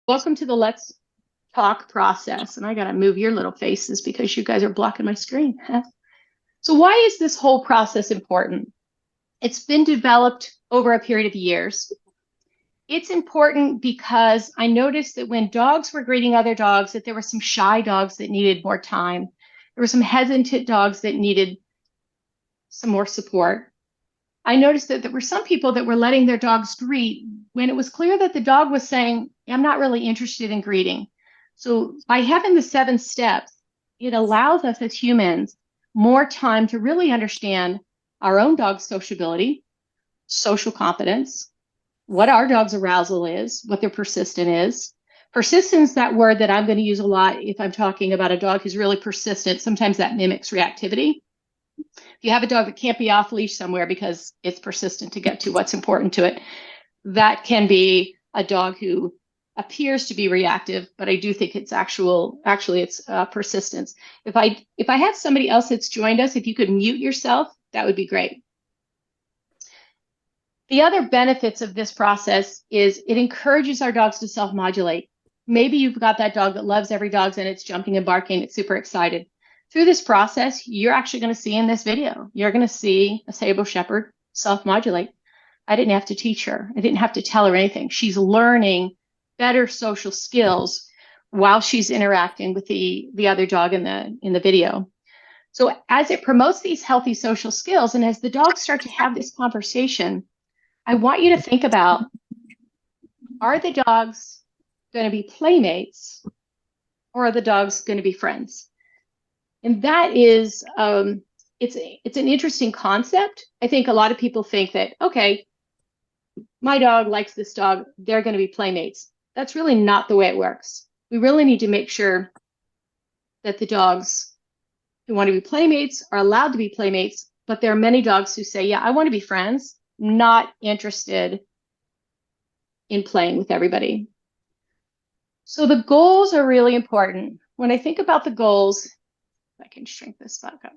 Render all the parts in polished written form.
Welcome to the Let's Talk process. And I got to move your little faces because you guys are blocking my screen. So why is this whole process important? It's been developed over a period of years. It's important because I noticed that when dogs were greeting other dogs, that there were some shy dogs that needed more time. There were some hesitant dogs that needed some more support. I noticed that there were some people that were letting their dogs greet when it was clear that the dog was saying, I'm not really interested in greeting. So by having the 7 steps, it allows us as humans more time to really understand our own dog's sociability, social competence, what our dog's arousal is, what their persistent is. Persistence, that word that I'm going to use a lot if I'm talking about a dog who's really persistent. Sometimes that mimics reactivity. If you have a dog that can't be off leash somewhere because it's persistent to get to what's important to it, that can be a dog who appears to be reactive, but I do think it's actually it's persistence. If I have somebody else that's joined us, if you could mute yourself, that would be great. The other benefits of this process is it encourages our dogs to self-modulate. Maybe you've got that dog that loves every dog and it's jumping and barking, it's super excited. Through this process, you're actually going to see in this video, you're going to see a Sable Shepherd self-modulate. I didn't have to teach her. I didn't have to tell her anything. She's learning better social skills while she's interacting with the other dog in the video. So as it promotes these healthy social skills, and as the dogs start to have this conversation, I want you to think about, are the dogs going to be playmates or are the dogs going to be friends? And that is, it's an interesting concept. I think a lot of people think that, okay, my dog likes this dog, they're going to be playmates. That's really not the way it works. We really need to make sure that the dogs who want to be playmates are allowed to be playmates, but there are many dogs who say, yeah, I want to be friends, not interested in playing with everybody. So the goals are really important. When I think about the goals, I can shrink this back up.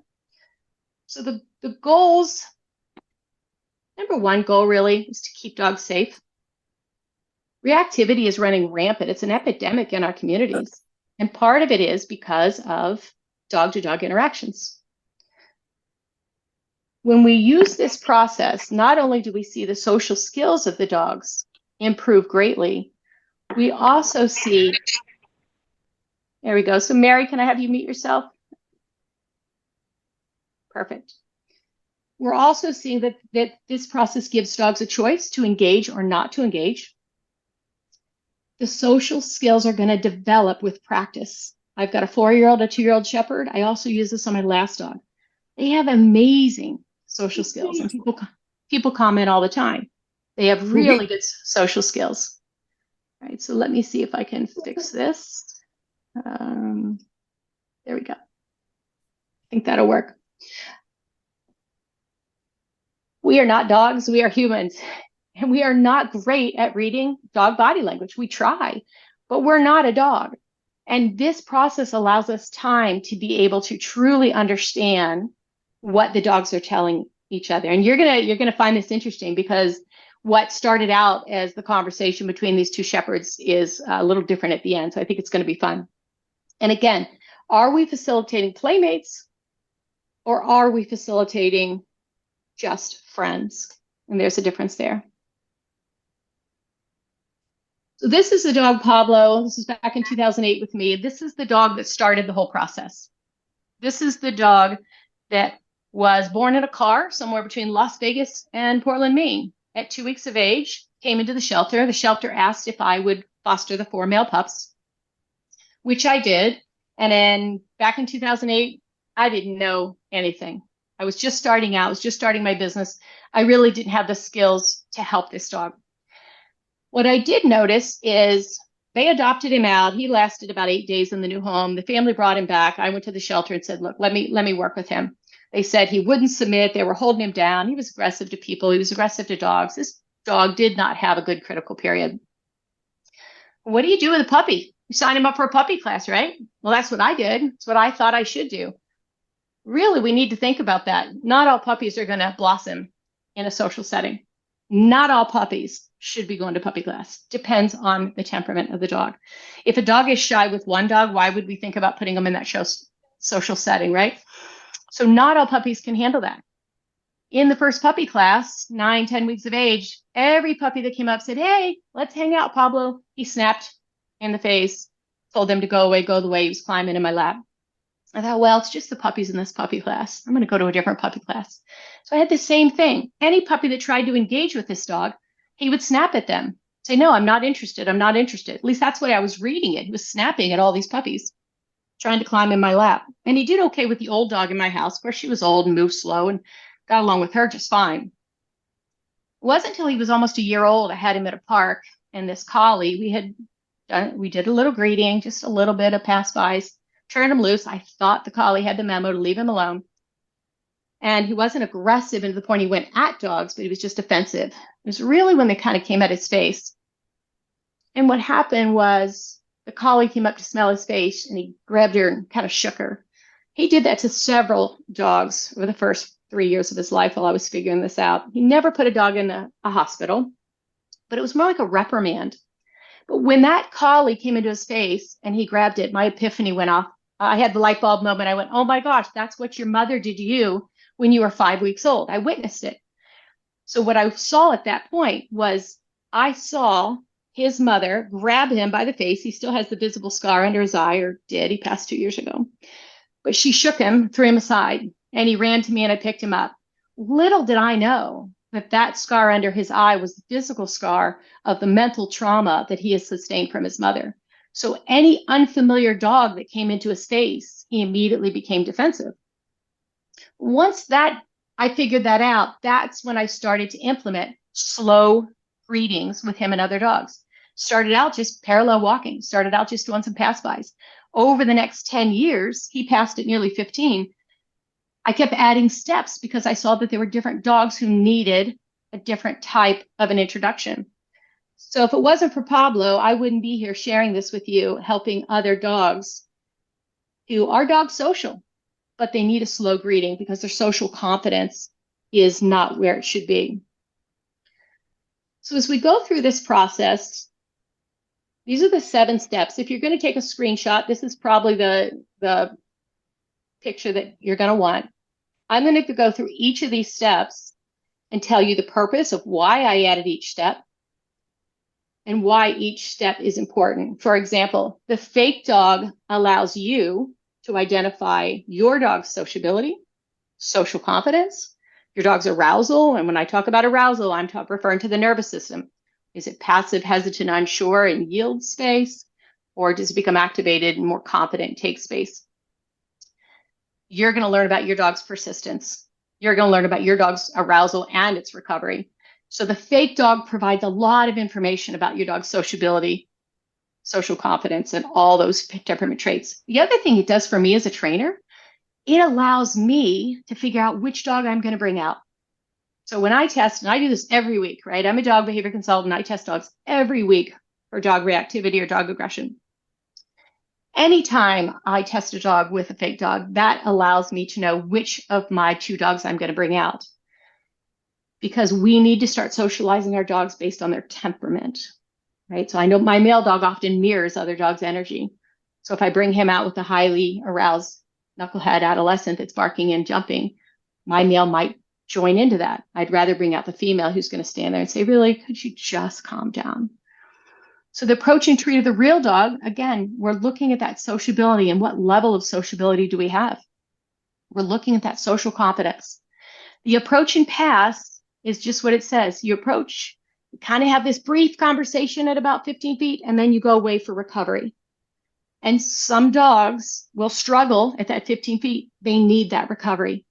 So the goals, number one goal really is to keep dogs safe. Reactivity is running rampant. It's an epidemic in our communities. And part of it is because of dog-to-dog interactions. When we use this process, not only do we see the social skills of the dogs improve greatly, we also see, there we go. So Mary, can I have you mute yourself? Perfect. We're also seeing that this process gives dogs a choice to engage or not to engage. The social skills are going to develop with practice. I've got a 4-year-old, a 2-year-old shepherd. I also use this on my last dog. They have amazing social skills, and people comment all the time. They have really good social skills. All right, so let me see if I can fix this. There we go. I think that'll work. We are not dogs, we are humans. And we are not great at reading dog body language. We try, but we're not a dog. And this process allows us time to be able to truly understand what the dogs are telling each other. And you're gonna find this interesting because what started out as the conversation between these two shepherds is a little different at the end. So I think it's going to be fun. And again, are we facilitating playmates or are we facilitating just friends? And there's a difference there. So this is the dog Pablo. This is back in 2008 with me. This is the dog that started the whole process. This is the dog that was born in a car somewhere between Las Vegas and Portland, Maine. At 2 weeks of age, came into the shelter. The shelter asked if I would foster the 4 male pups, which I did. And then back in 2008, I didn't know anything. I was just starting out. I was just starting my business. I really didn't have the skills to help this dog. What I did notice is they adopted him out. He lasted about 8 days in the new home. The family brought him back. I went to the shelter and said, look, let me work with him. They said he wouldn't submit. They were holding him down. He was aggressive to people. He was aggressive to dogs. This dog did not have a good critical period. What do you do with a puppy? You sign him up for a puppy class, right? Well, that's what I did. It's what I thought I should do. Really, we need to think about that. Not all puppies are going to blossom in a social setting. Not all puppies should be going to puppy class. Depends on the temperament of the dog. If a dog is shy with one dog, why would we think about putting them in that social setting, right? So not all puppies can handle that. In the first puppy class, 9, 10 weeks of age, every puppy that came up said, "Hey, let's hang out, Pablo." He snapped in the face, told them to go away, go the way. He was climbing in my lap. I thought, well, it's just the puppies in this puppy class. I'm going to go to a different puppy class. So I had the same thing. Any puppy that tried to engage with this dog, he would snap at them, say, "No, I'm not interested. I'm not interested." At least that's the way I was reading it. He was snapping at all these puppies, trying to climb in my lap. And he did okay with the old dog in my house. Of course, she was old and moved slow and got along with her just fine. It wasn't until he was almost a year old, I had him at a park, and this collie, we did a little greeting, just a little bit of pass-bys, turned him loose. I thought the collie had the memo to leave him alone. And he wasn't aggressive to the point he went at dogs, but he was just offensive. It was really when they kind of came at his face. And what happened was the collie came up to smell his face, and he grabbed her and kind of shook her. He did that to several dogs over the first 3 years of his life while I was figuring this out. He never put a dog in a hospital, but it was more like a reprimand. But when that collie came into his face and he grabbed it, my epiphany went off. I had the light bulb moment. I went, "Oh my gosh, that's what your mother did to you when you were 5 weeks old." I witnessed it. So what I saw at that point was I saw his mother grab him by the face. He still has the visible scar under his eye, or did. He passed 2 years ago. But she shook him, threw him aside, and he ran to me and I picked him up. Little did I know that that scar under his eye was the physical scar of the mental trauma that he has sustained from his mother. So any unfamiliar dog that came into his face, he immediately became defensive. Once that I figured that out, that's when I started to implement slow greetings with him and other dogs. Started out just parallel walking, started out just doing some pass-bys. Over the next 10 years, he passed at nearly 15. I kept adding steps because I saw that there were different dogs who needed a different type of an introduction. So if it wasn't for Pablo, I wouldn't be here sharing this with you, helping other dogs who are dog social, but they need a slow greeting because their social confidence is not where it should be. So as we go through this process, these are the 7 steps. If you're going to take a screenshot, this is probably the picture that you're going to want. I'm going to go through each of these steps and tell you the purpose of why I added each step and why each step is important. For example, the fake dog allows you to identify your dog's sociability, social confidence, your dog's arousal. And when I talk about arousal, I'm referring to the nervous system. Is it passive, hesitant, unsure, and yield space? Or does it become activated and more confident and take space? You're going to learn about your dog's persistence. You're going to learn about your dog's arousal and its recovery. So the fake dog provides a lot of information about your dog's sociability, social confidence, and all those temperament traits. The other thing it does for me as a trainer, it allows me to figure out which dog I'm going to bring out. So when I test, and I do this every week, right? I'm a dog behavior consultant. I test dogs every week for dog reactivity or dog aggression. Anytime I test a dog with a fake dog, that allows me to know which of my 2 dogs I'm going to bring out. Because we need to start socializing our dogs based on their temperament, right? So I know my male dog often mirrors other dogs' energy. So if I bring him out with a highly aroused knucklehead adolescent that's barking and jumping, my male might join into that. I'd rather bring out the female who's going to stand there and say, "Really, could you just calm down?" So the approach and treat of the real dog, again, we're looking at that sociability and what level of sociability do we have? We're looking at that social competence. The approach and pass is just what it says. You approach, you kind of have this brief conversation at about 15 feet, and then you go away for recovery. And some dogs will struggle at that 15 feet. They need that recovery.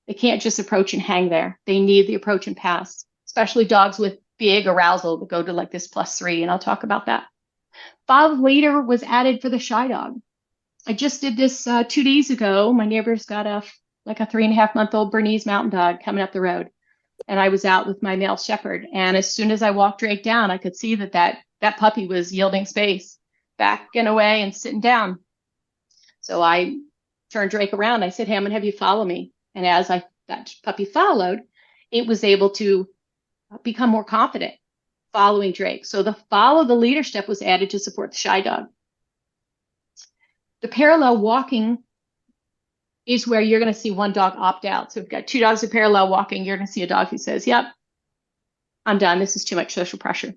They can't just approach and hang there. They need the approach and pass, especially dogs with big arousal that go to like this +3, and I'll talk about that. 5 later was added for the shy dog. I just did this 2 days ago. My neighbor's got a 3.5-month-old Bernese mountain dog coming up the road. And I was out with my male shepherd. And as soon as I walked Drake down, I could see that puppy was yielding space, backing away and sitting down. So I turned Drake around. I said, "Hey, I'm going to have you follow me." And as that puppy followed, it was able to become more confident following Drake. So the follow the leader step was added to support the shy dog. The parallel walking is where you're going to see one dog opt out. So if you've got two dogs in parallel walking, you're going to see a dog who says, yep, I'm done. This is too much social pressure.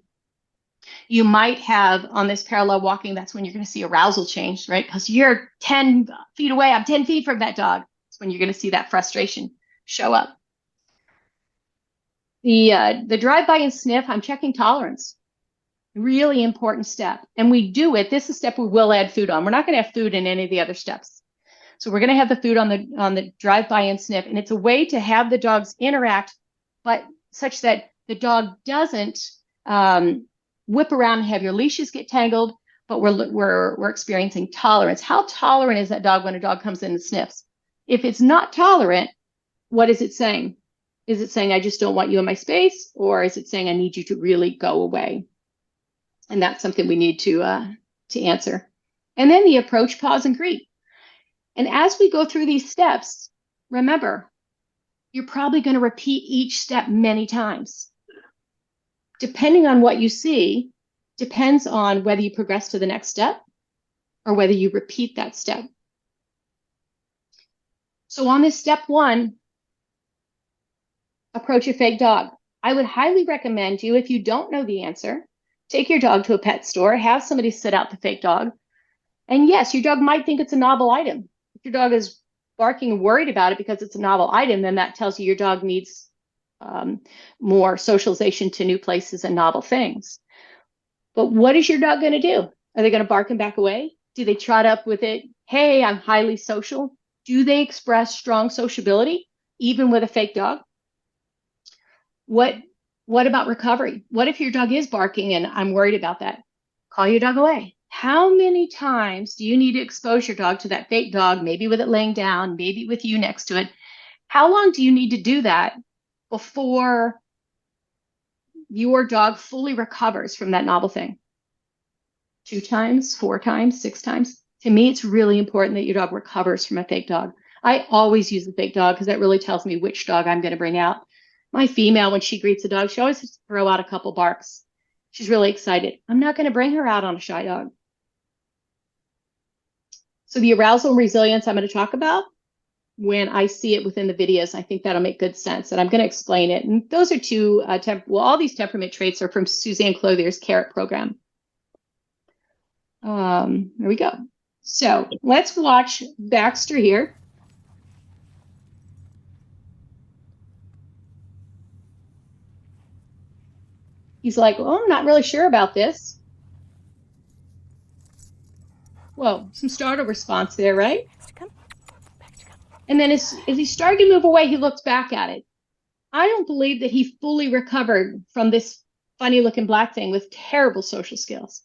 You might have on this parallel walking, that's when you're going to see arousal change, right? Because you're 10 feet away. I'm 10 feet from that dog. That's when you're going to see that frustration show up. The drive-by and sniff, I'm checking tolerance. Really important step. And we do it. This is a step we will add food on. We're not going to have food in any of the other steps. So we're going to have the food on the drive-by and sniff. And it's a way to have the dogs interact, but such that the dog doesn't whip around and have your leashes get tangled, but we're experiencing tolerance. How tolerant is that dog when a dog comes in and sniffs? If it's not tolerant, what is it saying? Is it saying, I just don't want you in my space? Or is it saying, I need you to really go away? And that's something we need to answer. And then the approach, pause, and greet. And as we go through these steps, remember, you're probably going to repeat each step many times. Depending on what you see, depends on whether you progress to the next step or whether you repeat that step. So on this step one, approach a fake dog. I would highly recommend you, if you don't know the answer, take your dog to a pet store, have somebody sit out the fake dog. And yes, your dog might think it's a novel item. If your dog is barking and worried about it because it's a novel item, then that tells you your dog needs more socialization to new places and novel things. But what is your dog going to do? Are they going to bark and back away? Do they trot up with it? Hey, I'm highly social. Do they express strong sociability, even with a fake dog? What about recovery? What if your dog is barking and I'm worried about that? Call your dog away. How many times do you need to expose your dog to that fake dog, maybe with it laying down, maybe with you next to it? How long do you need to do that before your dog fully recovers from that novel thing? 2 times, 4 times, 6 times? To me, it's really important that your dog recovers from a fake dog. I always use the fake dog because that really tells me which dog I'm going to bring out. My female, when she greets a dog, she always has to throw out a couple barks. She's really excited. I'm not going to bring her out on a shy dog. So the arousal and resilience I'm going to talk about when I see it within the videos. I think that'll make good sense, and I'm going to explain it. And those are two, all these temperament traits are from Suzanne Clothier's CARET program. There we go. So let's watch Baxter here. He's like, well, I'm not really sure about this. Whoa, some startle response there, right? And then as he started to move away, he looked back at it. I don't believe that he fully recovered from this funny looking black thing with terrible social skills.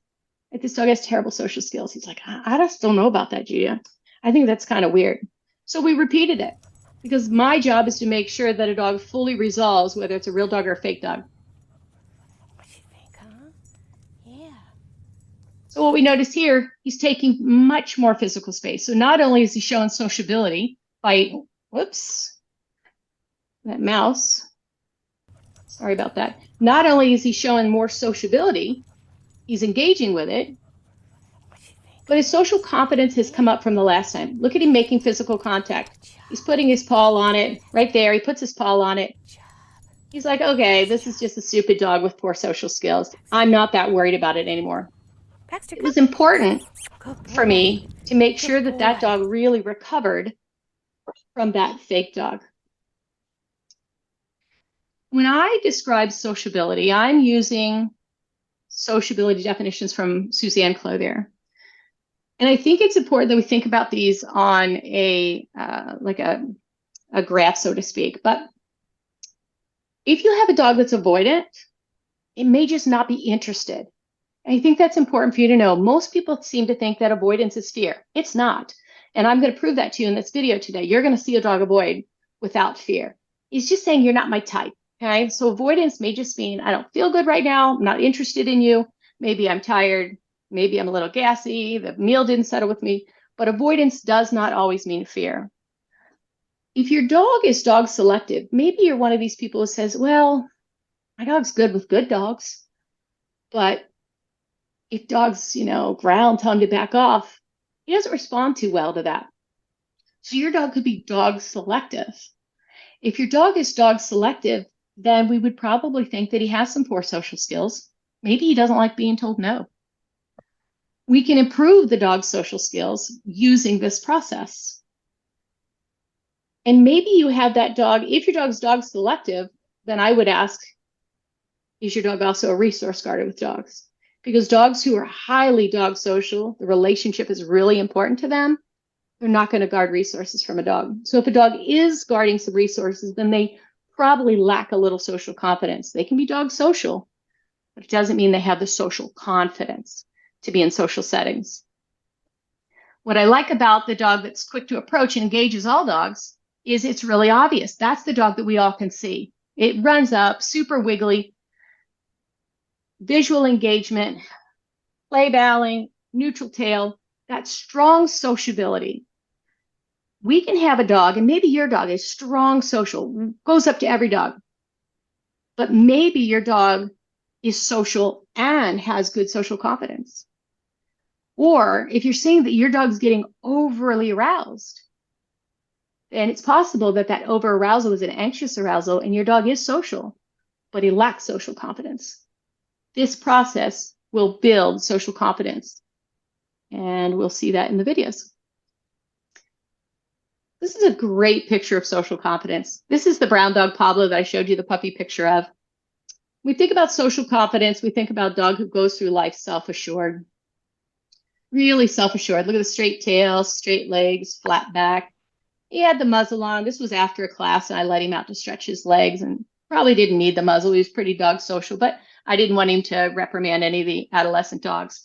Like, this dog has terrible social skills. He's like, I just don't know about that, Judy. I think that's kind of weird. So we repeated it because my job is to make sure that a dog fully resolves, whether it's a real dog or a fake dog. So what we notice here, he's taking much more physical space. So not only is he showing sociability by, whoops, that mouse, sorry about that. Not only is he showing more sociability, he's engaging with it, but his social confidence has come up from the last time. Look at him making physical contact. He's putting his paw on it right there. He puts his paw on it. He's like, okay, this is just a stupid dog with poor social skills. I'm not that worried about it anymore. It was important for me to make sure that that dog really recovered from that fake dog. When I describe sociability, I'm using sociability definitions from Suzanne Clouthier. And I think it's important that we think about these on a graph, so to speak. But if you have a dog that's avoidant, it may just not be interested. I think that's important for you to know. Most people seem to think that avoidance is fear. It's not. And I'm going to prove that to you in this video today. You're going to see a dog avoid without fear. He's just saying you're not my type. Okay. So avoidance may just mean I don't feel good right now. I'm not interested in you. Maybe I'm tired. Maybe I'm a little gassy. The meal didn't settle with me. But avoidance does not always mean fear. If your dog is dog selective, maybe you're one of these people who says, well, My dog's good with good dogs, but if dogs, growl and tell him to back off, he doesn't respond too well to that. So your dog could be dog selective. If your dog is dog selective, then we would probably think that he has some poor social skills. Maybe he doesn't like being told no. We can improve the dog's social skills using this process. And maybe you have that dog, if your dog's dog selective, then I would ask, is your dog also a resource guarder with dogs? Because dogs who are highly dog social, the relationship is really important to them, they're not going to guard resources from a dog. So if a dog is guarding some resources, then they probably lack a little social confidence. They can be dog social, but it doesn't mean they have the social confidence to be in social settings. What I like about the dog that's quick to approach and engages all dogs is it's really obvious. That's the dog that we all can see. It runs up, super wiggly, visual engagement, play bowing, neutral tail, that strong sociability. We can have a dog, and maybe your dog is strong social, goes up to every dog, but maybe your dog is social and has good social confidence. Or if you're seeing that your dog's getting overly aroused, then it's possible that that over arousal is an anxious arousal and your dog is social, but he lacks social confidence. This process will build social confidence, and we'll see that in the videos. This is a great picture of social confidence. This is the brown dog Pablo that I showed you the puppy picture of. We think about social confidence. We think about a dog who goes through life self-assured, really self-assured. Look at the straight tail, straight legs, flat back. He had the muzzle on. This was after a class, and I let him out to stretch his legs and probably didn't need the muzzle. He was pretty dog social, but I didn't want him to reprimand any of the adolescent dogs.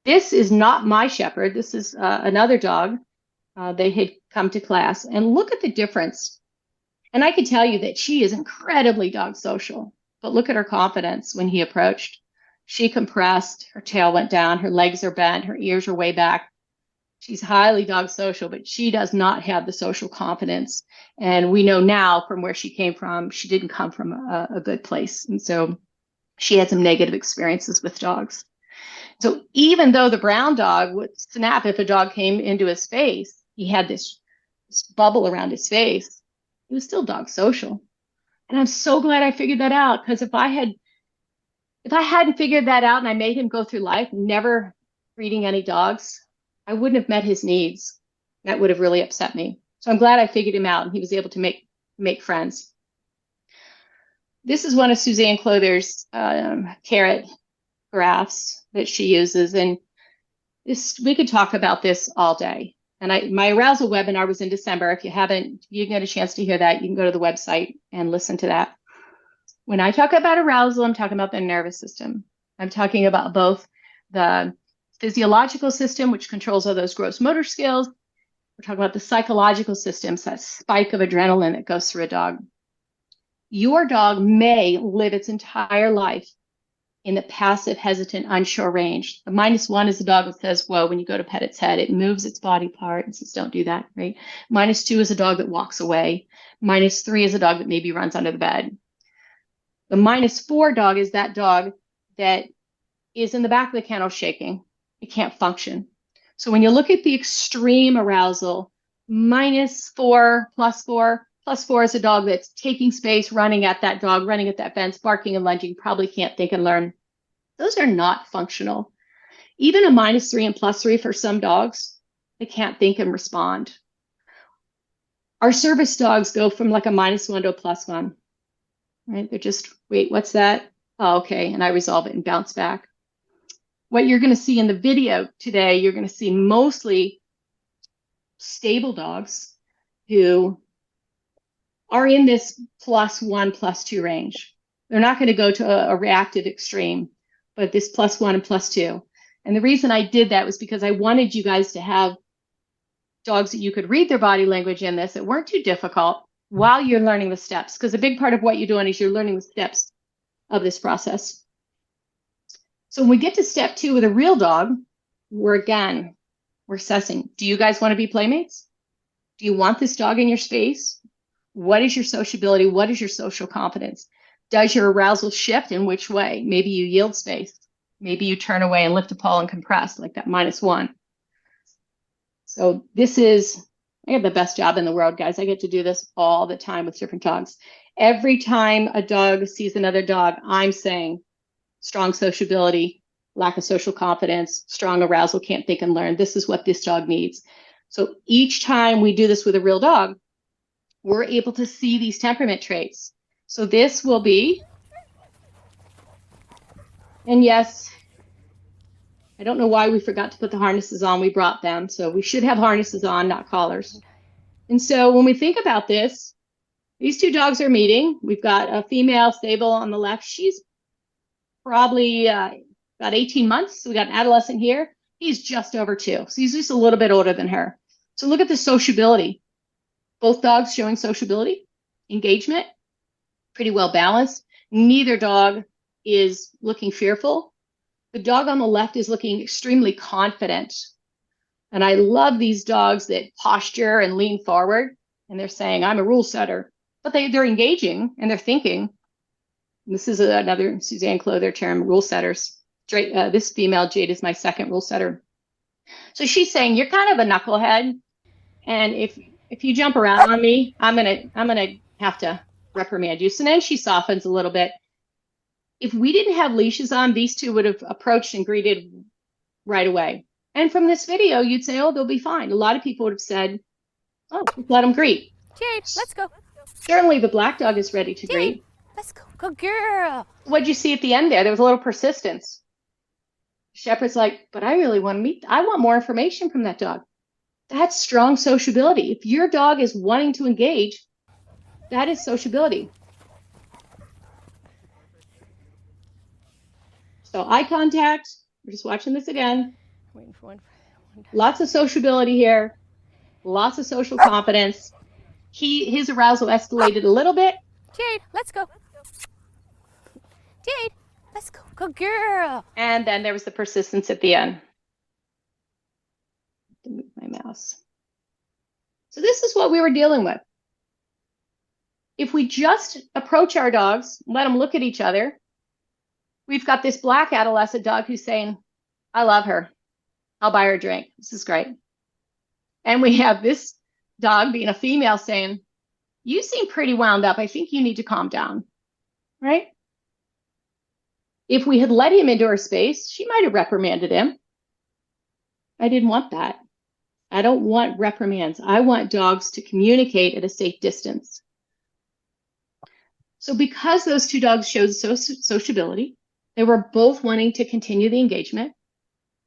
This is not my shepherd. This is another dog. They had come to class, and look at the difference. And I can tell you that she is incredibly dog social, but look at her confidence when he approached. She compressed, her tail went down, her legs are bent, her ears are way back. She's highly dog social, but she does not have the social confidence. And we know now from where she came from, she didn't come from a good place. And so she had some negative experiences with dogs. So even though the brown dog would snap if a dog came into his face, he had this bubble around his face, he was still dog social. And I'm so glad I figured that out, because if I hadn't figured that out and I made him go through life never breeding any dogs, I wouldn't have met his needs. That would have really upset me. So I'm glad I figured him out and he was able to make friends. This is one of Suzanne Clother's carrot graphs that she uses. And we could talk about this all day. And my arousal webinar was in December. If you get a chance to hear that, you can go to the website and listen to that. When I talk about arousal, I'm talking about the nervous system. I'm talking about both the physiological system, which controls all those gross motor skills. We're talking about the psychological systems, that spike of adrenaline that goes through a dog. Your dog may live its entire life in the passive, hesitant, unsure range. The -1 is the dog that says, whoa, when you go to pet its head, it moves its body part and says, don't do that, right? -2 is a dog that walks away. -3 is a dog that maybe runs under the bed. The -4 dog is that dog that is in the back of the kennel shaking. It can't function. So when you look at the extreme arousal, -4, +4, +4 is a dog that's taking space, running at that dog, running at that fence, barking and lunging, probably can't think and learn. Those are not functional. Even a -3 and +3 for some dogs, they can't think and respond. Our service dogs go from like a -1 to a +1, right? They're just, wait, what's that? Oh, okay, and I resolve it and bounce back. What you're going to see in the video today, you're going to see mostly stable dogs who are in this +1, +2 range. They're not going to go to a reactive extreme, but this +1 and +2. And the reason I did that was because I wanted you guys to have dogs that you could read their body language in this, that weren't too difficult while you're learning the steps. Because a big part of what you're doing is you're learning the steps of this process. So when we get to step 2 with a real dog, we're assessing. Do you guys want to be playmates? Do you want this dog in your space? What is your sociability? What is your social confidence? Does your arousal shift? In which way? Maybe you yield space. Maybe you turn away and lift a paw and compress, like that -1. So this is, I have the best job in the world, guys. I get to do this all the time with different dogs. Every time a dog sees another dog, I'm saying strong sociability, lack of social confidence, strong arousal, can't think and learn. This is what this dog needs. So each time we do this with a real dog, we're able to see these temperament traits. So this will be, and yes, I don't know why we forgot to put the harnesses on. We brought them. So we should have harnesses on, not collars. And so when we think about this, these two dogs are meeting. We've got a female stable on the left. She's probably about 18 months. So we got an adolescent here. He's just over 2. So he's just a little bit older than her. So look at the sociability. Both dogs showing sociability, engagement, pretty well balanced. Neither dog is looking fearful. The dog on the left is looking extremely confident. And I love these dogs that posture and lean forward. And they're saying, I'm a rule setter. But they're engaging and they're thinking. This is another Suzanne Clother term, rule setters. This female, Jade, is my second rule setter. So she's saying, you're kind of a knucklehead. And if you jump around on me, I'm gonna have to reprimand you. So then she softens a little bit. If we didn't have leashes on, these two would have approached and greeted right away. And from this video, you'd say, oh, they'll be fine. A lot of people would have said, oh, let them greet. Jade, let's go. Certainly the black dog is ready to greet. Let's go. Good girl. What'd you see at the end there? There was a little persistence. Shepherd's like, but I really want to meet. I want more information from that dog. That's strong sociability. If your dog is wanting to engage, that is sociability. So eye contact. We're just watching this again. Waiting for one. Lots of sociability here. Lots of social confidence. His arousal escalated a little bit. Jade, let's go. Jade, let's go. Good girl. And then there was the persistence at the end. Move my mouse. So this is what we were dealing with. If we just approach our dogs, let them look at each other, we've got this black adolescent dog who's saying, I love her. I'll buy her a drink. This is great. And we have this dog being a female saying, you seem pretty wound up. I think you need to calm down. Right? If we had let him into her space, she might have reprimanded him. I didn't want that. I don't want reprimands. I want dogs to communicate at a safe distance. So because those two dogs showed sociability, they were both wanting to continue the engagement.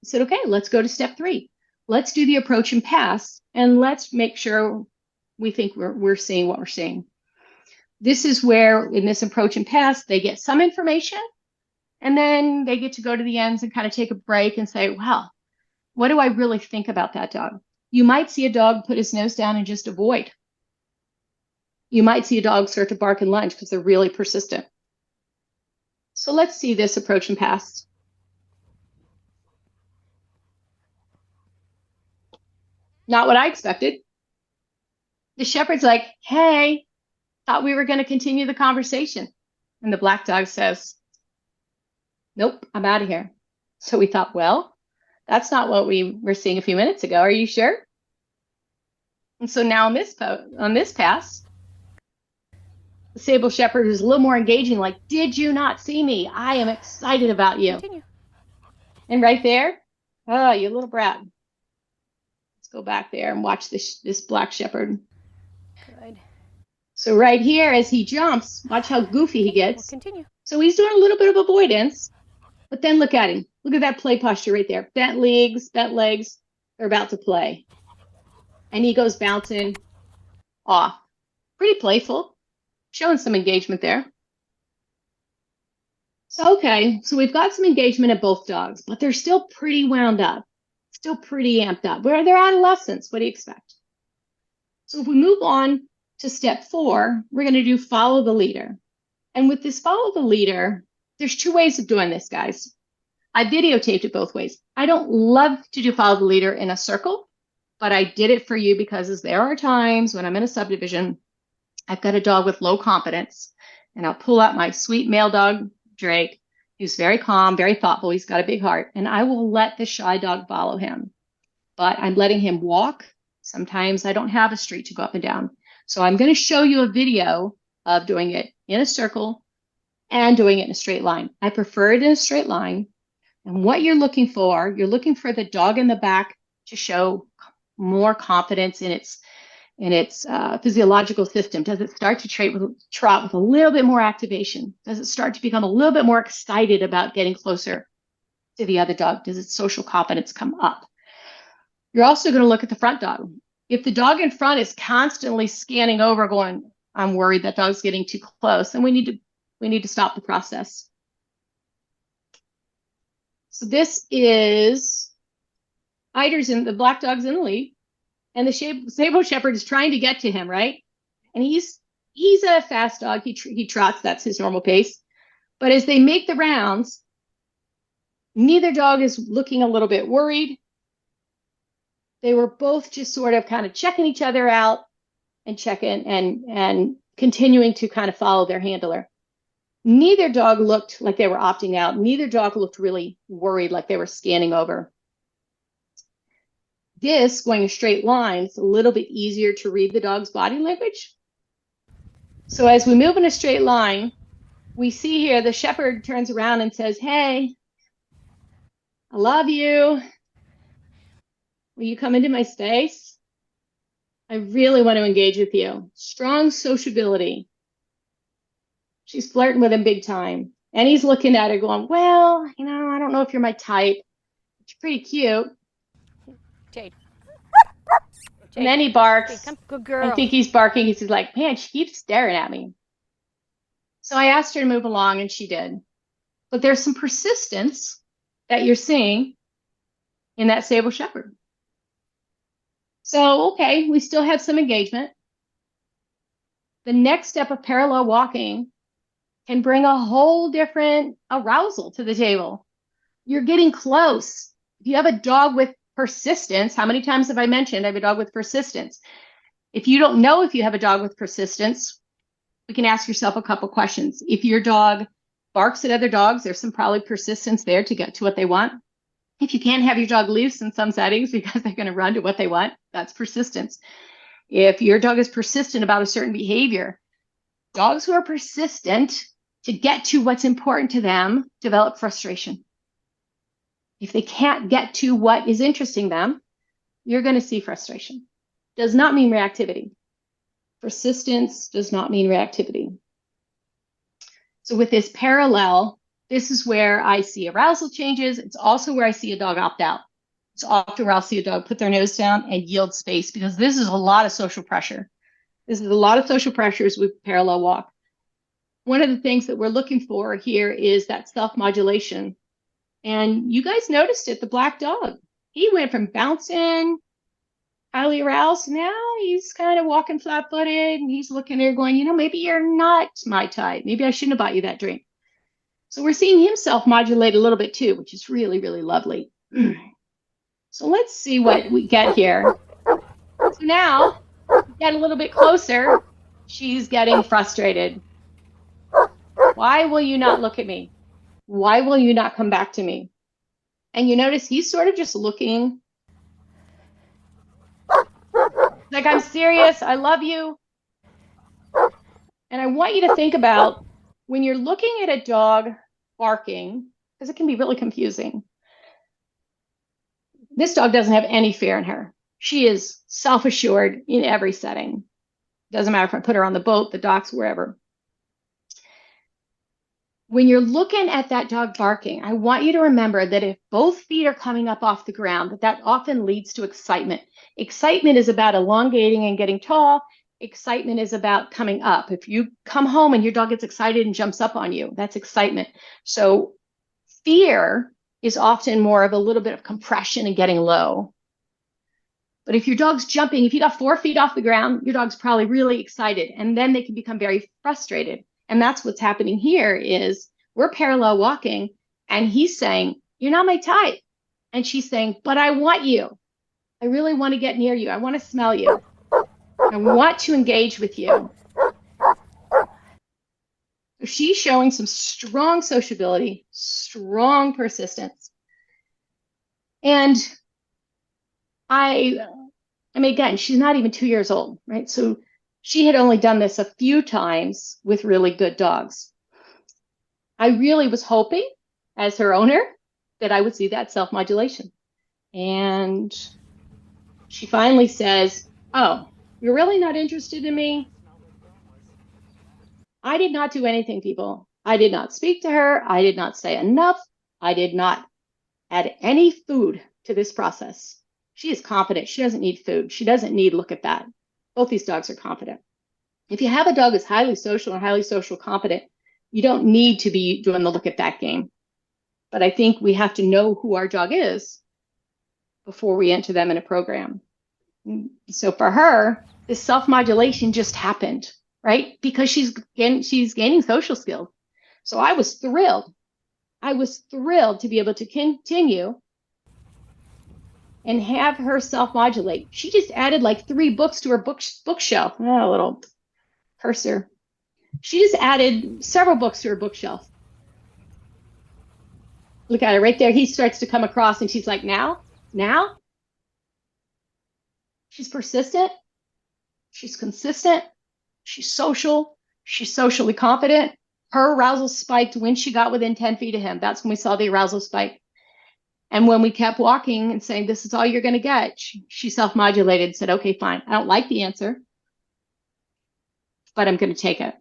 I said, okay, let's go to step 3. Let's do the approach and pass, and let's make sure we think we're seeing what we're seeing. This is where, in this approach and pass, they get some information, and then they get to go to the ends and kind of take a break and say, wow, what do I really think about that dog? You might see a dog put his nose down and just avoid. You might see a dog start to bark and lunge because they're really persistent. So let's see this approach and pass. Not what I expected. The shepherd's like, hey, thought we were going to continue the conversation. And the black dog says, nope, I'm out of here. So we thought, well, that's not what we were seeing a few minutes ago. Are you sure? And so now on this pass, the sable shepherd is a little more engaging, like, did you not see me? I am excited about you. Continue. And right there, oh, you little brat. Let's go back there and watch this black shepherd. Good. So right here, as he jumps, watch how goofy he gets. We'll continue. So he's doing a little bit of avoidance, but then look at him. Look at that play posture right there. Bent legs, they're about to play. And he goes bouncing off. Pretty playful, showing some engagement there. So, okay, so we've got some engagement at both dogs, but they're still pretty wound up, still pretty amped up. They're adolescents. What do you expect? So if we move on to step 4, we're going to do follow the leader. And with this follow the leader, there's 2 ways of doing this, guys. I videotaped it both ways. I don't love to do follow the leader in a circle, but I did it for you because there are times when I'm in a subdivision, I've got a dog with low confidence, and I'll pull out my sweet male dog, Drake, who's very calm, very thoughtful. He's got a big heart, and I will let the shy dog follow him. But I'm letting him walk. Sometimes I don't have a street to go up and down. So I'm going to show you a video of doing it in a circle and doing it in a straight line. I prefer it in a straight line. And what you're looking for the dog in the back to show more confidence in its physiological system. Does it start to trot with a little bit more activation? Does it start to become a little bit more excited about getting closer to the other dog? Does its social confidence come up? You're also going to look at the front dog. If the dog in front is constantly scanning over going, I'm worried that dog's getting too close, then we need to stop the process. So this is the black dog's in the lead, and the Sable Shepherd is trying to get to him, right? And he's a fast dog. He trots. That's his normal pace. But as they make the rounds, neither dog is looking a little bit worried. They were both just sort of kind of checking each other out and checking and continuing to kind of follow their handler. Neither dog looked like they were opting out. Neither dog looked really worried, like they were scanning over. This, going a straight line, is a little bit easier to read the dog's body language. So as we move in a straight line, we see here the shepherd turns around and says, hey, I love you. Will you come into my space? I really want to engage with you. Strong sociability. She's flirting with him big time. And he's looking at her going, well, I don't know if you're my type. You're pretty cute. Jade. And then he barks. Jade, good girl. I think he's barking. He's like, man, she keeps staring at me. So I asked her to move along, and she did. But there's some persistence that you're seeing in that Sable Shepherd. So, okay, we still have some engagement. The next step of parallel walking can bring a whole different arousal to the table. You're getting close. If you have a dog with persistence, how many times have I mentioned I have a dog with persistence? If you don't know if you have a dog with persistence, we can ask yourself a couple questions. If your dog barks at other dogs, there's some probably persistence there to get to what they want. If you can't have your dog loose in some settings because they're going to run to what they want, that's persistence. If your dog is persistent about a certain behavior, dogs who are persistent to get to what's important to them develop frustration. If they can't get to what is interesting them, you're going to see frustration. Does not mean reactivity. Persistence does not mean reactivity. So with this parallel, this is where I see arousal changes. It's also where I see a dog opt out. It's often where I'll see a dog put their nose down and yield space, because this is a lot of social pressure. This is a lot of social pressures with parallel walk. One of the things that we're looking for here is that self-modulation. And you guys noticed it, the black dog. He went from bouncing, highly aroused. Now he's kind of walking flat-footed, and he's looking there going, maybe you're not my type. Maybe I shouldn't have bought you that drink. So we're seeing him self-modulate a little bit too, which is really, really lovely. So let's see what we get here. So now, get a little bit closer. She's getting frustrated. Why will you not look at me? Why will you not come back to me? And you notice he's sort of just looking like, I'm serious. I love you. And I want you to think about when you're looking at a dog barking, because it can be really confusing. This dog doesn't have any fear in her. She is self-assured in every setting. Doesn't matter if I put her on the boat, the docks, wherever. When you're looking at that dog barking, I want you to remember that if both feet are coming up off the ground, that often leads to excitement. Excitement is about elongating and getting tall. Excitement is about coming up. If you come home and your dog gets excited and jumps up on you, that's excitement. So fear is often more of a little bit of compression and getting low. But if your dog's jumping, if you got 4 feet off the ground, your dog's probably really excited, and then they can become very frustrated. And that's what's happening here is we're parallel walking, and he's saying, you're not my type. And she's saying, but I want you. I really want to get near you. I want to smell you. I want to engage with you. She's showing some strong sociability, strong persistence. And I mean, again, she's not even 2 years old, right? So she had only done this a few times with really good dogs. I really was hoping, as her owner, that I would see that self-modulation. And she finally says, "Oh, you're really not interested in me?" I did not do anything, people. I did not speak to her. I did not say enough. I did not add any food to this process. She is confident. She doesn't need food. She doesn't need, look at that. Both these dogs are confident. If you have a dog that's highly social and highly social confident, you don't need to be doing the look at that game. But I think we have to know who our dog is before we enter them in a program. So for her, this self-modulation just happened, right? Because she's gaining social skills. So I was thrilled. I was thrilled to be able to continue and have her self-modulate. She just added like 3 books to her bookshelf. Oh, little cursor. She just added several books to her bookshelf. Look at it right there. He starts to come across and she's like, now? She's persistent. She's consistent. She's social. She's socially confident. Her arousal spiked when she got within 10 feet of him. That's when we saw the arousal spike. And when we kept walking and saying, this is all you're going to get, she self-modulated and said, okay, fine. I don't like the answer, but I'm going to take it.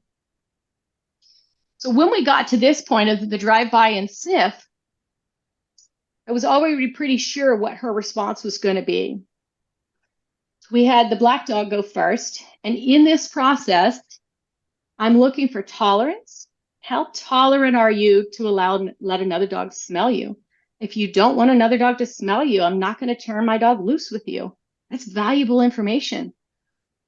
So when we got to this point of the drive-by and sniff, I was already pretty sure what her response was going to be. So we had the black dog go first. And in this process, I'm looking for tolerance. How tolerant are you to let another dog smell you? If you don't want another dog to smell you, I'm not going to turn my dog loose with you. That's valuable information.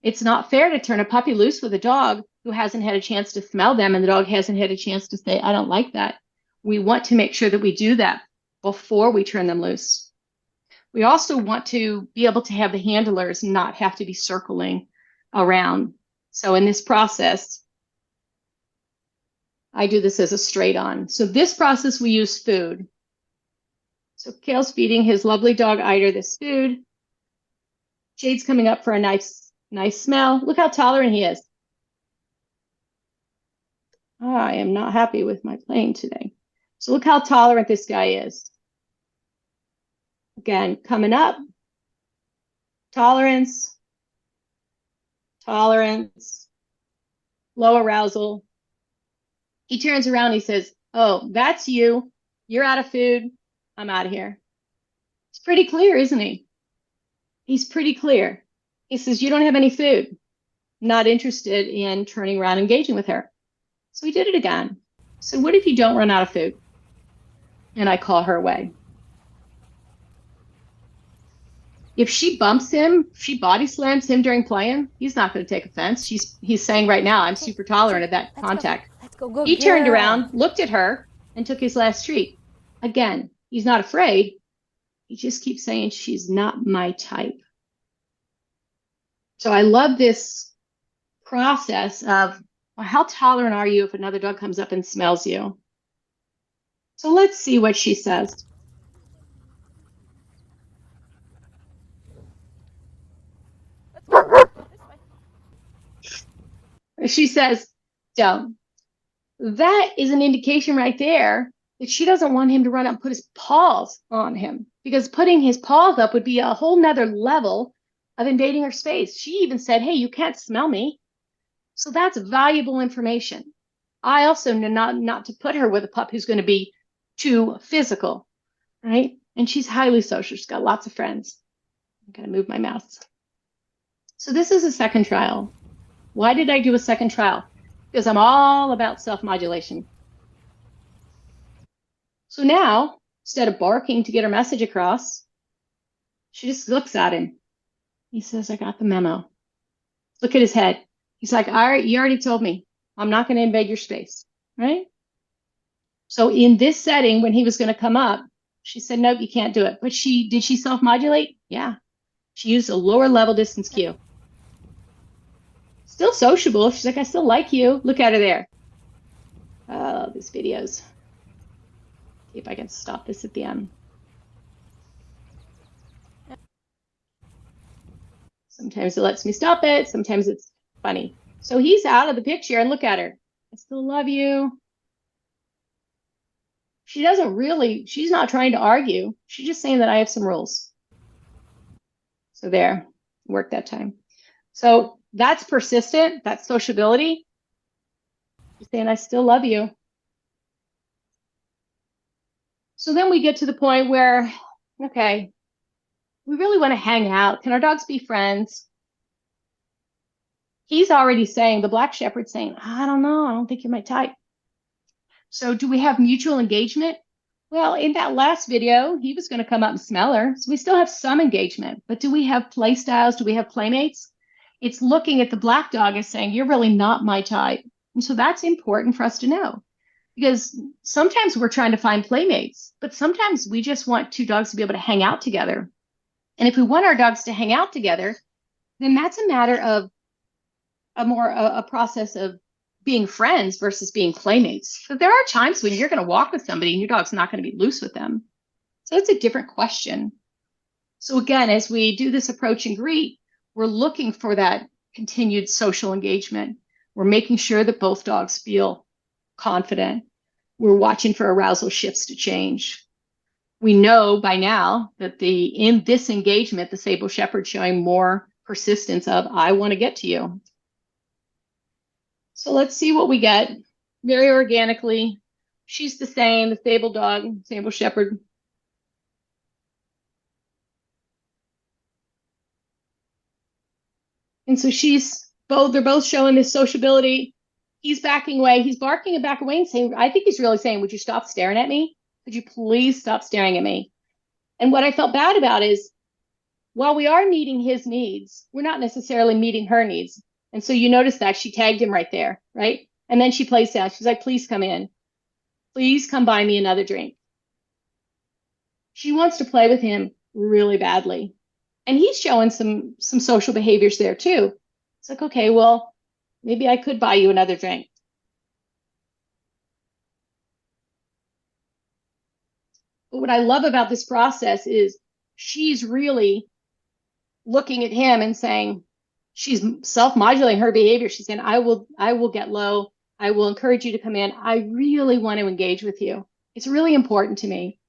It's not fair to turn a puppy loose with a dog who hasn't had a chance to smell them and the dog hasn't had a chance to say, I don't like that. We want to make sure that we do that before we turn them loose. We also want to be able to have the handlers not have to be circling around. So in this process, I do this as a straight on. So this process, we use food. So Kale's feeding his lovely dog Eider this food. Jade's coming up for a nice smell. Look how tolerant he is. I am not happy with my playing today. So look how tolerant this guy is. Again, coming up. Tolerance. Tolerance. Low arousal. He turns around, he says, oh, that's you. You're out of food. I'm out of here. It's pretty clear, isn't he? He's pretty clear. He says, you don't have any food. Not interested in turning around and engaging with her. So we did it again. So what if you don't run out of food? And I call her away. If she bumps him, she body slams him during playing, he's not going to take offense. He's saying right now, I'm super tolerant of that contact. Let's go. He turned around, looked at her, and took his last treat. Again, he's not afraid. He just keeps saying, she's not my type. So I love this process of, well, how tolerant are you if another dog comes up and smells you? So let's see what she says. She says, don't. That is an indication right there that she doesn't want him to run up and put his paws on him, because putting his paws up would be a whole nother level of invading her space. She even said, hey, you can't smell me. So that's valuable information. I also know not to put her with a pup who's going to be too physical, right? And she's highly social. She's got lots of friends. I'm going to move my mouse. So this is a second trial. Why did I do a second trial? Because I'm all about self-modulation. So now, instead of barking to get her message across, she just looks at him. He says, I got the memo. Look at his head. He's like, all right, you already told me. I'm not going to invade your space, right? So in this setting, when he was going to come up, she said, nope, you can't do it. But did she self-modulate? Yeah. She used a lower level distance cue. Still sociable. She's like, I still like you. Look at her there. Oh, these videos. See if I can stop this at the end. Sometimes it lets me stop it. Sometimes it's funny. So he's out of the picture and look at her. I still love you. She doesn't really, she's not trying to argue. She's just saying that I have some rules. So there, worked that time. So that's persistent. That's sociability. She's saying, I still love you. So then we get to the point where, okay, we really want to hang out. Can our dogs be friends? He's already saying, the black shepherd's saying, I don't know. I don't think you're my type. So do we have mutual engagement? Well, in that last video, he was going to come up and smell her. So we still have some engagement, but do we have play styles? Do we have playmates? It's looking at the black dog as saying, you're really not my type. And so that's important for us to know because sometimes we're trying to find playmates, but sometimes we just want two dogs to be able to hang out together. And if we want our dogs to hang out together, then that's a matter of a process of being friends versus being playmates. But there are times when you're going to walk with somebody and your dog's not going to be loose with them. So it's a different question. So again, as we do this approach and greet, we're looking for that continued social engagement. We're making sure that both dogs feel confident. We're watching for arousal shifts to change. We know by now that in this engagement, the sable shepherd showing more persistence of, I want to get to you. So let's see what we get very organically. She's the same, the sable dog, sable shepherd. And so they're both showing this sociability. He's backing away. He's barking and back away and saying, I think he's really saying, would you stop staring at me? Could you please stop staring at me? And what I felt bad about is, while we are meeting his needs, we're not necessarily meeting her needs. And so you notice that she tagged him right there, right? And then she plays down. She's like, please come in. Please come buy me another drink. She wants to play with him really badly. And he's showing some social behaviors there too. It's like, okay, well, maybe I could buy you another drink. But what I love about this process is she's really looking at him and saying, she's self-modulating her behavior. She's saying, I will get low. I will encourage you to come in. I really want to engage with you. It's really important to me.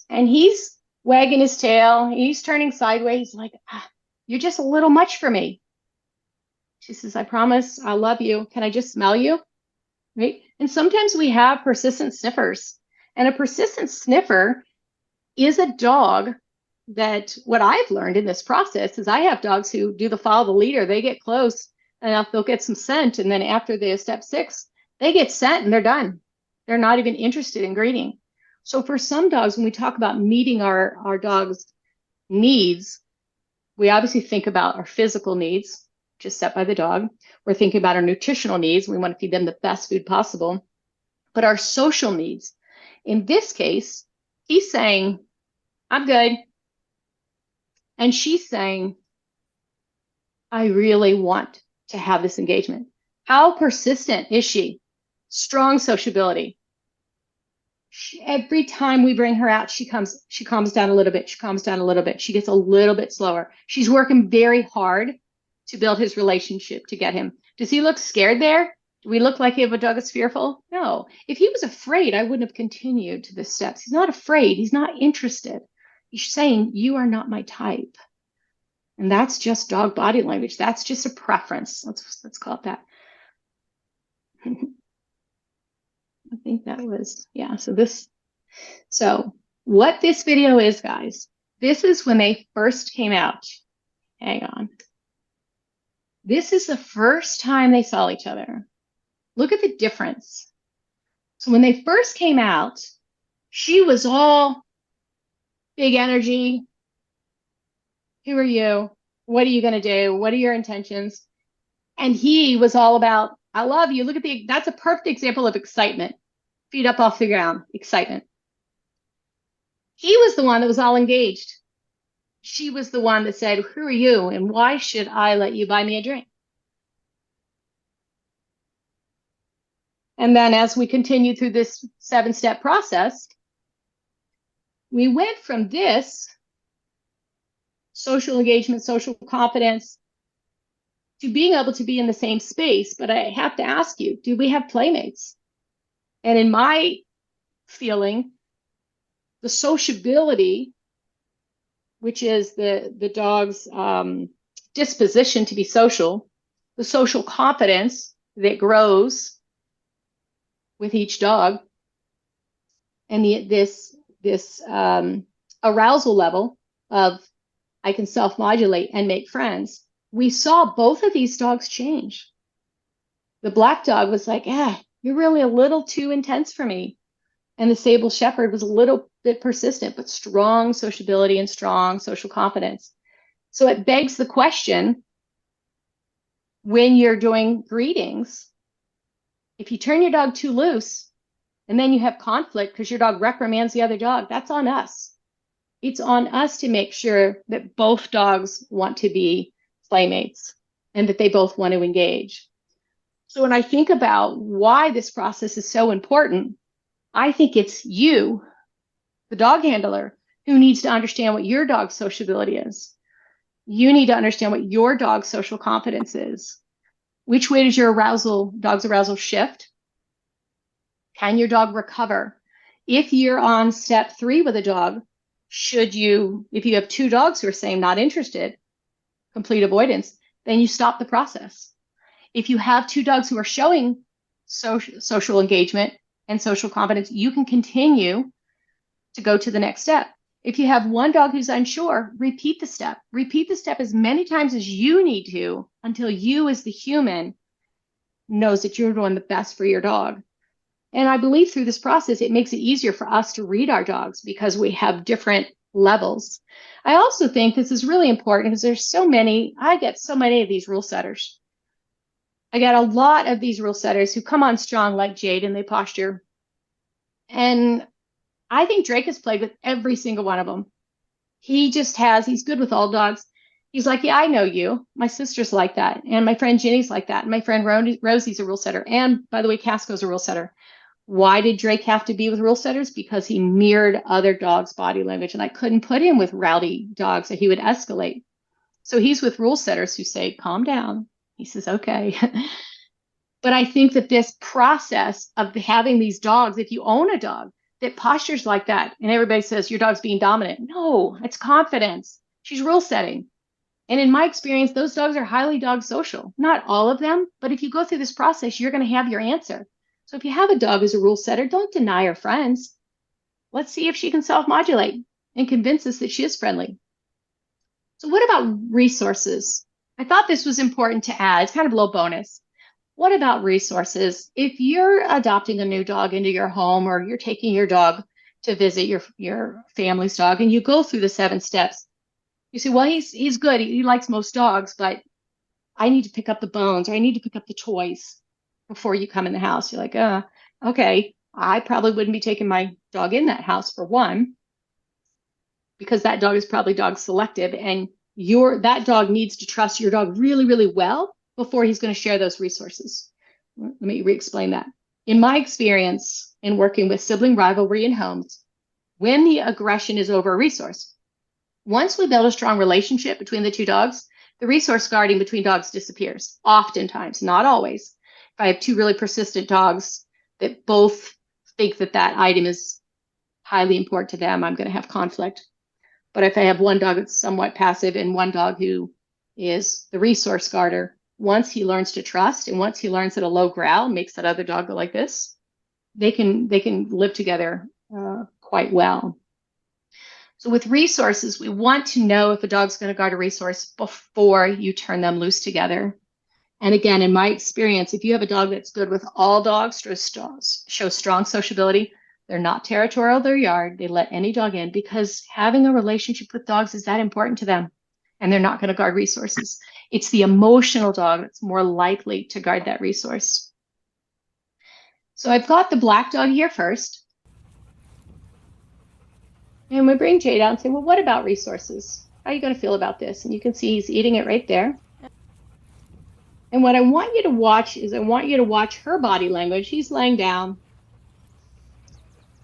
And he's wagging his tail. He's turning sideways. He's like, you're just a little much for me. She says, I promise I love you. Can I just smell you? Right? And sometimes we have persistent sniffers. And a persistent sniffer is a dog that what I've learned in this process is I have dogs who do the follow the leader. They get close enough, they'll get some scent. And then after the step 6, they get scent and they're done. They're not even interested in greeting. So for some dogs, when we talk about meeting our dog's needs, we obviously think about our physical needs, just set by the dog. We're thinking about our nutritional needs. We want to feed them the best food possible. But our social needs, in this case, he's saying, I'm good. And she's saying, I really want to have this engagement. How persistent is she? Strong sociability. Every time we bring her out, she calms down a little bit. She calms down a little bit. She gets a little bit slower. She's working very hard to build his relationship, to get him. Does he look scared there? Do we look like a dog that's fearful? No. If he was afraid, I wouldn't have continued to the steps. He's not afraid. He's not interested. He's saying, you are not my type. And that's just dog body language. That's just a preference. Let's call it that. I think that was, yeah. So what this video is, guys, this is when they first came out. Hang on. This is the first time they saw each other. Look at the difference. So when they first came out, she was all big energy. Who are you? What are you going to do? What are your intentions? And he was all about, I love you. Look at that's a perfect example of excitement. Feet up off the ground, excitement. He was the one that was all engaged. She was the one that said, who are you? And why should I let you buy me a drink? And then as we continue through this 7-step process, we went from this social engagement, social competence, to being able to be in the same space. But I have to ask you, do we have playmates? And in my feeling, the sociability, which is the dog's disposition to be social, the social competence that grows with each dog, and this arousal level of I can self-modulate and make friends. We saw both of these dogs change. The black dog was like, you're really a little too intense for me. And the sable shepherd was a little bit persistent, but strong sociability and strong social competence. So it begs the question, when you're doing greetings, if you turn your dog too loose and then you have conflict because your dog reprimands the other dog, that's on us. It's on us to make sure that both dogs want to be playmates and that they both want to engage. So when I think about why this process is so important, I think it's you, the dog handler, who needs to understand what your dog's sociability is. You need to understand what your dog's social competence is. Which way does your dog's arousal shift? Can your dog recover? If you're on step 3 with a dog, if you have 2 dogs who are saying not interested, complete avoidance, then you stop the process. If you have 2 dogs who are showing social engagement and social competence, you can continue to go to the next step. If you have 1 dog who's unsure, repeat the step. Repeat the step as many times as you need to until you, as the human, knows that you're doing the best for your dog. And I believe through this process, it makes it easier for us to read our dogs because we have different levels. I also think this is really important because I get so many of these rule setters. I get a lot of these rule setters who come on strong like Jade and they posture. And I think Drake has played with every single one of them. He's good with all dogs. He's like, yeah, I know you. My sister's like that. And my friend Ginny's like that. And my friend Rosie's a rule setter. And by the way, Casco's a rule setter. Why did Drake have to be with rule setters? Because he mirrored other dogs' body language. And I couldn't put him with rowdy dogs or he would escalate. So he's with rule setters who say, calm down. He says, okay. But I think that this process of having these dogs, if you own a dog that postures like that, and everybody says your dog's being dominant. No, it's confidence. She's rule setting. And in my experience, those dogs are highly dog social. Not all of them, but if you go through this process, you're going to have your answer. So if you have a dog who's a rule setter, don't deny her friends. Let's see if she can self-modulate and convince us that she is friendly. So what about resources? I thought this was important to add. It's kind of a little bonus. What about resources? If you're adopting a new dog into your home or you're taking your dog to visit your family's dog and you go through the 7 steps, you say, well, he's good. He likes most dogs, but I need to pick up the bones or I need to pick up the toys before you come in the house. You're like, okay, I probably wouldn't be taking my dog in that house for one, because that dog is probably dog selective and that dog needs to trust your dog really, really well before he's going to share those resources. Let me re-explain that. In my experience in working with sibling rivalry in homes, when the aggression is over a resource, once we build a strong relationship between the 2 dogs, the resource guarding between dogs disappears. Oftentimes, not always. If I have 2 really persistent dogs that both think that item is highly important to them, I'm going to have conflict. But if I have 1 dog that's somewhat passive and 1 dog who is the resource guarder, once he learns to trust and once he learns that a low growl makes that other dog go like this, they can live together quite well. So with resources, we want to know if a dog's going to guard a resource before you turn them loose together. And again, in my experience, if you have a dog that's good with all dogs, show strong sociability, they're not territorial, their yard, they let any dog in because having a relationship with dogs is that important to them. And they're not going to guard resources. It's the emotional dog that's more likely to guard that resource. So I've got the black dog here first. And we bring Jade out and say, well, what about resources? How are you going to feel about this? And you can see he's eating it right there. And what I want you to watch is I want you to watch her body language. She's laying down.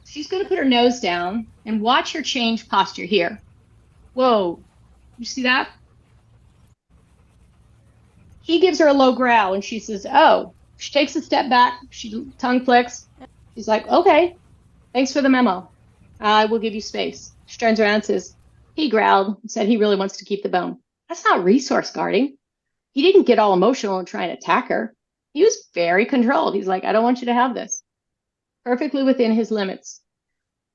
She's going to put her nose down and watch her change posture here. Whoa, you see that? He gives her a low growl and she says, oh, she takes a step back. She tongue flicks. She's like, okay, thanks for the memo. I will give you space. She turns around and says, he growled and said he really wants to keep the bone. That's not resource guarding. He didn't get all emotional and try and attack her. He was very controlled. He's like, I don't want you to have this. Perfectly within his limits.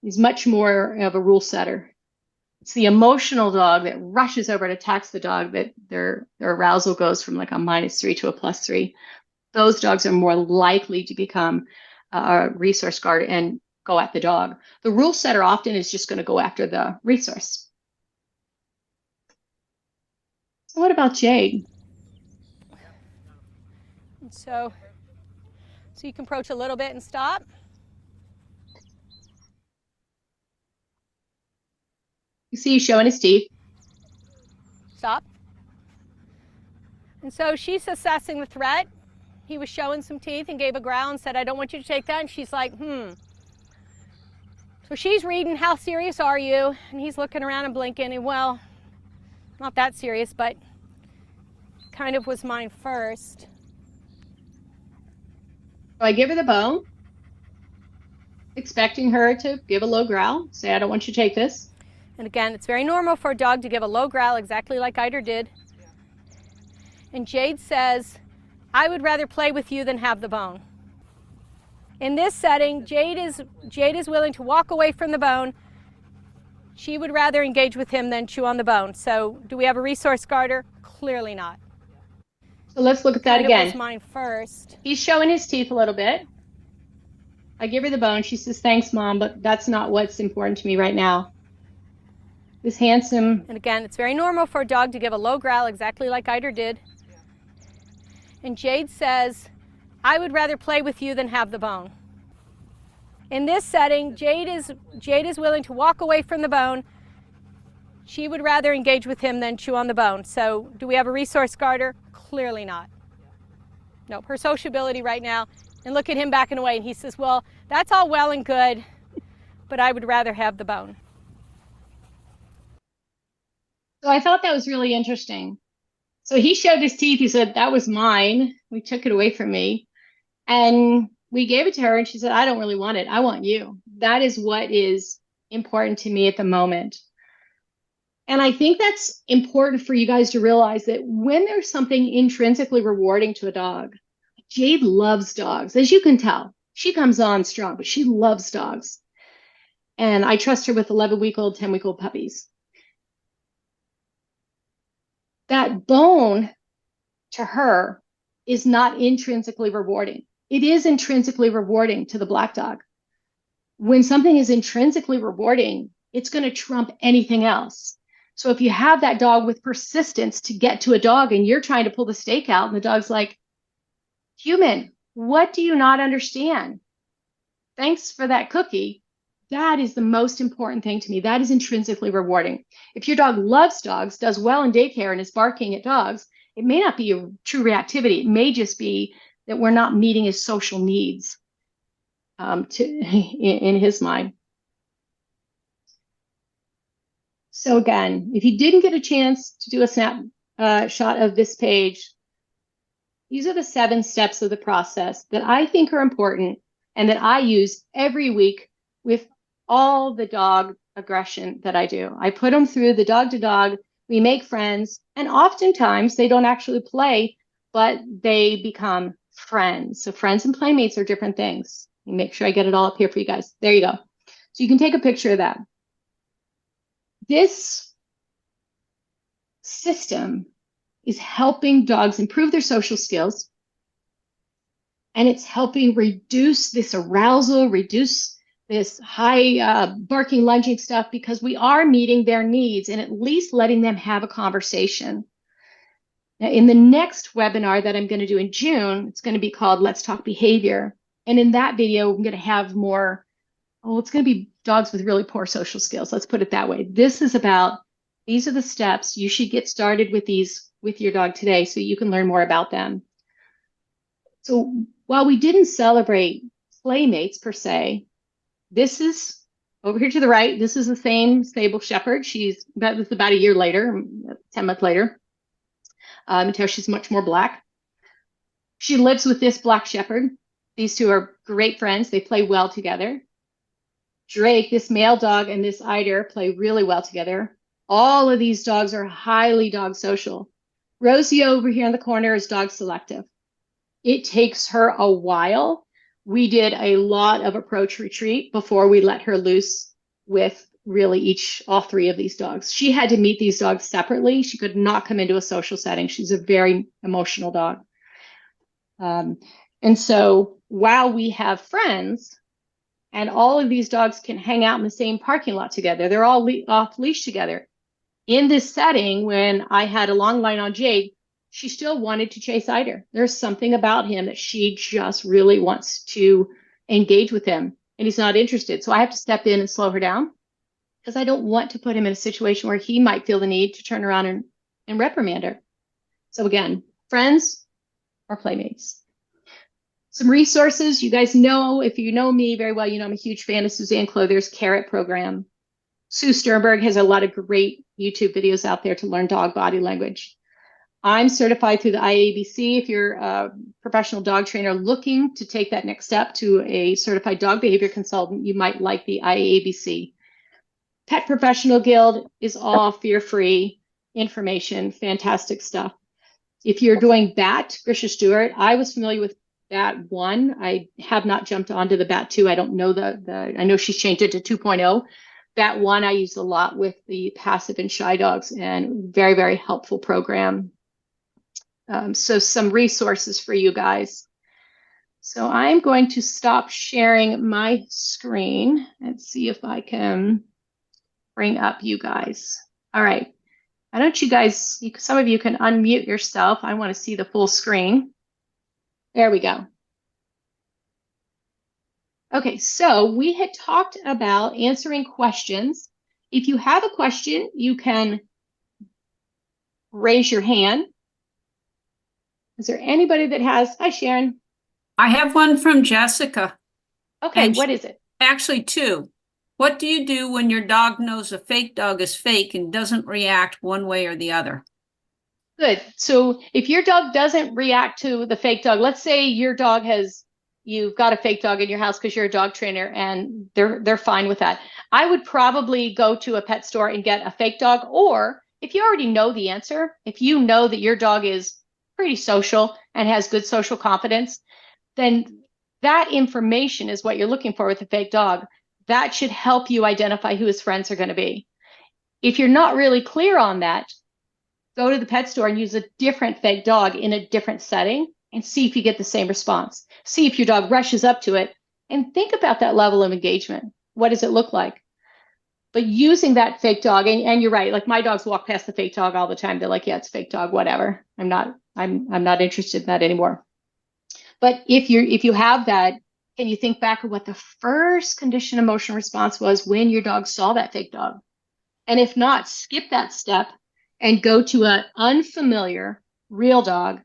He's much more of a rule setter. It's the emotional dog that rushes over and attacks the dog that their arousal goes from like a -3 to a +3. Those dogs are more likely to become a resource guard and go at the dog. The rule setter often is just going to go after the resource. So what about Jade? So you can approach a little bit and stop. You see he's showing his teeth. Stop. And so she's assessing the threat. He was showing some teeth and gave a growl and said, I don't want you to take that. And she's like, So she's reading, how serious are you? And he's looking around and blinking, and well, not that serious, but kind of was mine first. So I give her the bone, expecting her to give a low growl, say, I don't want you to take this. And again, it's very normal for a dog to give a low growl, exactly like Eider did. And Jade says, I would rather play with you than have the bone. In this setting, Jade is willing to walk away from the bone. She would rather engage with him than chew on the bone. So do we have a resource guarder? Clearly not. So let's look at that again. Was mine first. He's showing his teeth a little bit. I give her the bone. She says, thanks, Mom, but that's not what's important to me right now. This handsome... And again, it's very normal for a dog to give a low growl, exactly like Eider did. And Jade says, I would rather play with you than have the bone. In this setting, Jade is willing to walk away from the bone. She would rather engage with him than chew on the bone. So do we have a resource guarder? Clearly not. Nope, her sociability right now. And look at him backing away, and he says, well, that's all well and good, but I would rather have the bone. So I thought that was really interesting. So he showed his teeth. He said, that was mine. We took it away from me. And we gave it to her, and she said, I don't really want it. I want you. That is what is important to me at the moment. And I think that's important for you guys to realize that when there's something intrinsically rewarding to a dog, Jade loves dogs, as you can tell. She comes on strong, but she loves dogs. And I trust her with 11-week-old, 10-week-old puppies. That bone to her is not intrinsically rewarding. It is intrinsically rewarding to the black dog. When something is intrinsically rewarding, it's going to trump anything else. So if you have that dog with persistence to get to a dog and you're trying to pull the stake out and the dog's like, human, what do you not understand? Thanks for that cookie. That is the most important thing to me. That is intrinsically rewarding. If your dog loves dogs, does well in daycare, and is barking at dogs, it may not be a true reactivity. It may just be that we're not meeting his social needs in his mind. So again, if you didn't get a chance to do a snapshot of this page, these are the 7 steps of the process that I think are important and that I use every week with all the dog aggression that I do. I put them through the dog to dog. We make friends, and oftentimes they don't actually play, but they become friends. So friends and playmates are different things. Make sure I get it all up here for you guys. There you go. So you can take a picture of that. This system is helping dogs improve their social skills, and it's helping reduce this arousal, reduce this high barking, lunging stuff, because we are meeting their needs and at least letting them have a conversation. Now, in the next webinar that I'm going to do in June, it's going to be called Let's Talk Behavior. And in that video, I'm going to have more, it's going to be dogs with really poor social skills. Let's put it that way. This is about, these are the steps. You should get started with these with your dog today so you can learn more about them. So while we didn't celebrate playmates per se, this is over here to the right. This is the same sable shepherd. This is about a year later, 10 months later, until she's much more black. She lives with this black shepherd. These two are great friends. They play well together. Drake, this male dog, and this eider play really well together. All of these dogs are highly dog social. Rosie over here in the corner is dog selective. It takes her a while. We did a lot of approach retreat before we let her loose with really all three of these dogs. She had to meet these dogs separately. She could not come into a social setting. She's a very emotional dog. And so while we have friends and all of these dogs can hang out in the same parking lot together, they're all off leash together. In this setting, when I had a long line on Jade, she still wanted to chase Eider. There's something about him that she just really wants to engage with him, and he's not interested. So I have to step in and slow her down because I don't want to put him in a situation where he might feel the need to turn around and reprimand her. So again, friends or playmates. Some resources. You guys know, if you know me very well, you know I'm a huge fan of Suzanne Clother's Carrot program. Sue Sternberg has a lot of great YouTube videos out there to learn dog body language. I'm certified through the IABC. If you're a professional dog trainer looking to take that next step to a certified dog behavior consultant, you might like the IABC. Pet Professional Guild is all fear-free information, fantastic stuff. If you're doing BAT, Grisha Stewart, I was familiar with BAT 1. I have not jumped onto the BAT 2. I don't know I know she's changed it to 2.0. BAT 1 I use a lot with the passive and shy dogs, and very, very helpful program. So some resources for you guys. So I'm going to stop sharing my screen and see if I can bring up you guys. All right. Why don't you guys, some of you can unmute yourself. I want to see the full screen. There we go. Okay, so we had talked about answering questions. If you have a question, you can raise your hand. Is there anybody that has? Hi, Sharon. I have one from Jessica. Okay, what is it? Actually, two. What do you do when your dog knows a fake dog is fake and doesn't react one way or the other? Good. So if your dog doesn't react to the fake dog, let's say you've got a fake dog in your house because you're a dog trainer and they're fine with that. I would probably go to a pet store and get a fake dog, or if you already know the answer, if you know that your dog is pretty social and has good social confidence, then that information is what you're looking for with a fake dog. That should help you identify who his friends are going to be. If you're not really clear on that, go to the pet store and use a different fake dog in a different setting and see if you get the same response. See if your dog rushes up to it and think about that level of engagement. What does it look like? But using that fake dog, and you're right, like my dogs walk past the fake dog all the time. They're like, yeah, it's fake dog, whatever. I'm not interested in that anymore. But if you have that, can you think back of what the first conditioned emotional response was when your dog saw that fake dog? And if not, skip that step and go to an unfamiliar real dog,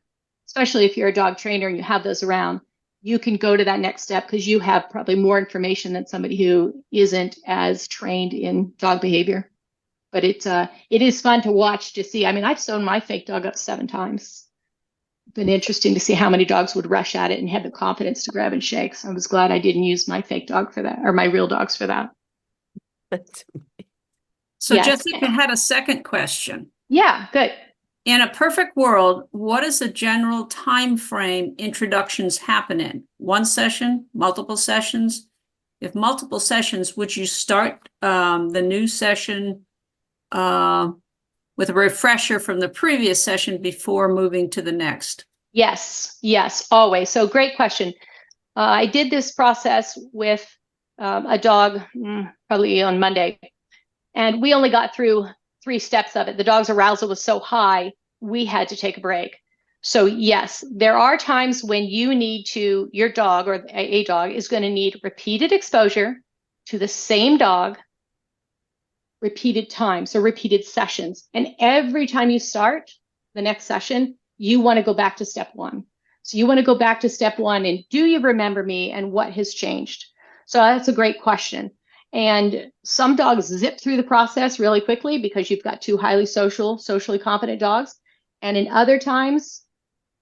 especially if you're a dog trainer and you have those around. You can go to that next step because you have probably more information than somebody who isn't as trained in dog behavior. But it is fun to watch, to see. I mean, I've sewn my fake dog up 7 times. Been interesting to see how many dogs would rush at it and have the confidence to grab and shake. So I was glad I didn't use my fake dog for that, or my real dogs for that. So yes. Jessica had a second question. Yeah, good. In a perfect world, what is the general time frame introductions happen in? 1 session, multiple sessions? If multiple sessions, would you start the new session with a refresher from the previous session before moving to the next? Yes, always. So great question. I did this process with a dog probably on Monday, and we only got through 3 steps of it. The dog's arousal was so high, we had to take a break. So yes, there are times when your dog or a dog is going to need repeated exposure to the same dog, repeated times or repeated sessions. And every time you start the next session, you want to go back to step 1. So you want to go back to step one and do you remember me and what has changed? So that's a great question. And some dogs zip through the process really quickly because you've got two highly socially competent dogs. And in other times,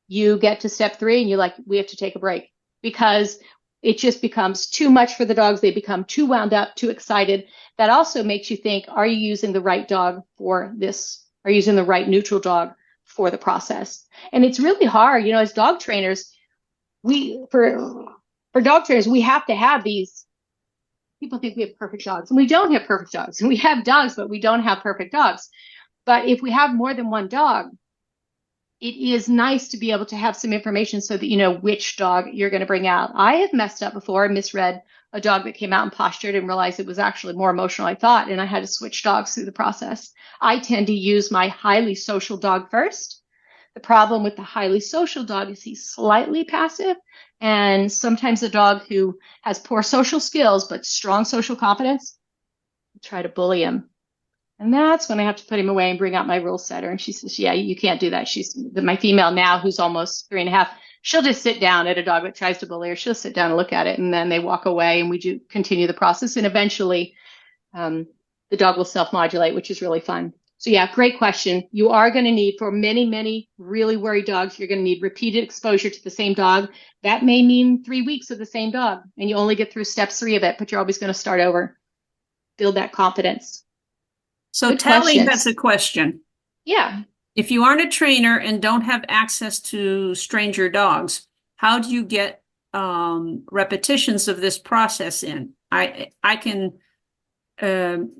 you get to step three and you're like, we have to take a break because it just becomes too much for the dogs. They become too wound up, too excited. That also makes you think, are you using the right dog for this? Are you using the right neutral dog for the process? And it's really hard, you know, as dog trainers, for dog trainers, we have to have these. People think we have perfect dogs, and we don't have perfect dogs. And we have dogs, but we don't have perfect dogs. But if we have more than one dog, it is nice to be able to have some information so that you know which dog you're going to bring out. I have messed up before and misread a dog that came out and postured and realized it was actually more emotional than I thought, and I had to switch dogs through the process. I tend to use my highly social dog first. The problem with the highly social dog is he's slightly passive, and sometimes a dog who has poor social skills but strong social competence, I try to bully him. And that's when I have to put him away and bring out my rule setter. And she says, yeah, you can't do that. She's my female now, who's almost 3.5. She'll just sit down at a dog that tries to bully her. She'll sit down and look at it, and then they walk away, and we do continue the process. And eventually the dog will self-modulate, which is really fun. So yeah, great question. You are going to need, for many, many really worried dogs, you're going to need repeated exposure to the same dog. That may mean 3 weeks of the same dog, and you only get through step 3 of it, but you're always going to start over. Build that confidence. So Good Tally questions. has a question. Yeah. If you aren't a trainer and don't have access to stranger dogs, how do you get repetitions of this process in? I can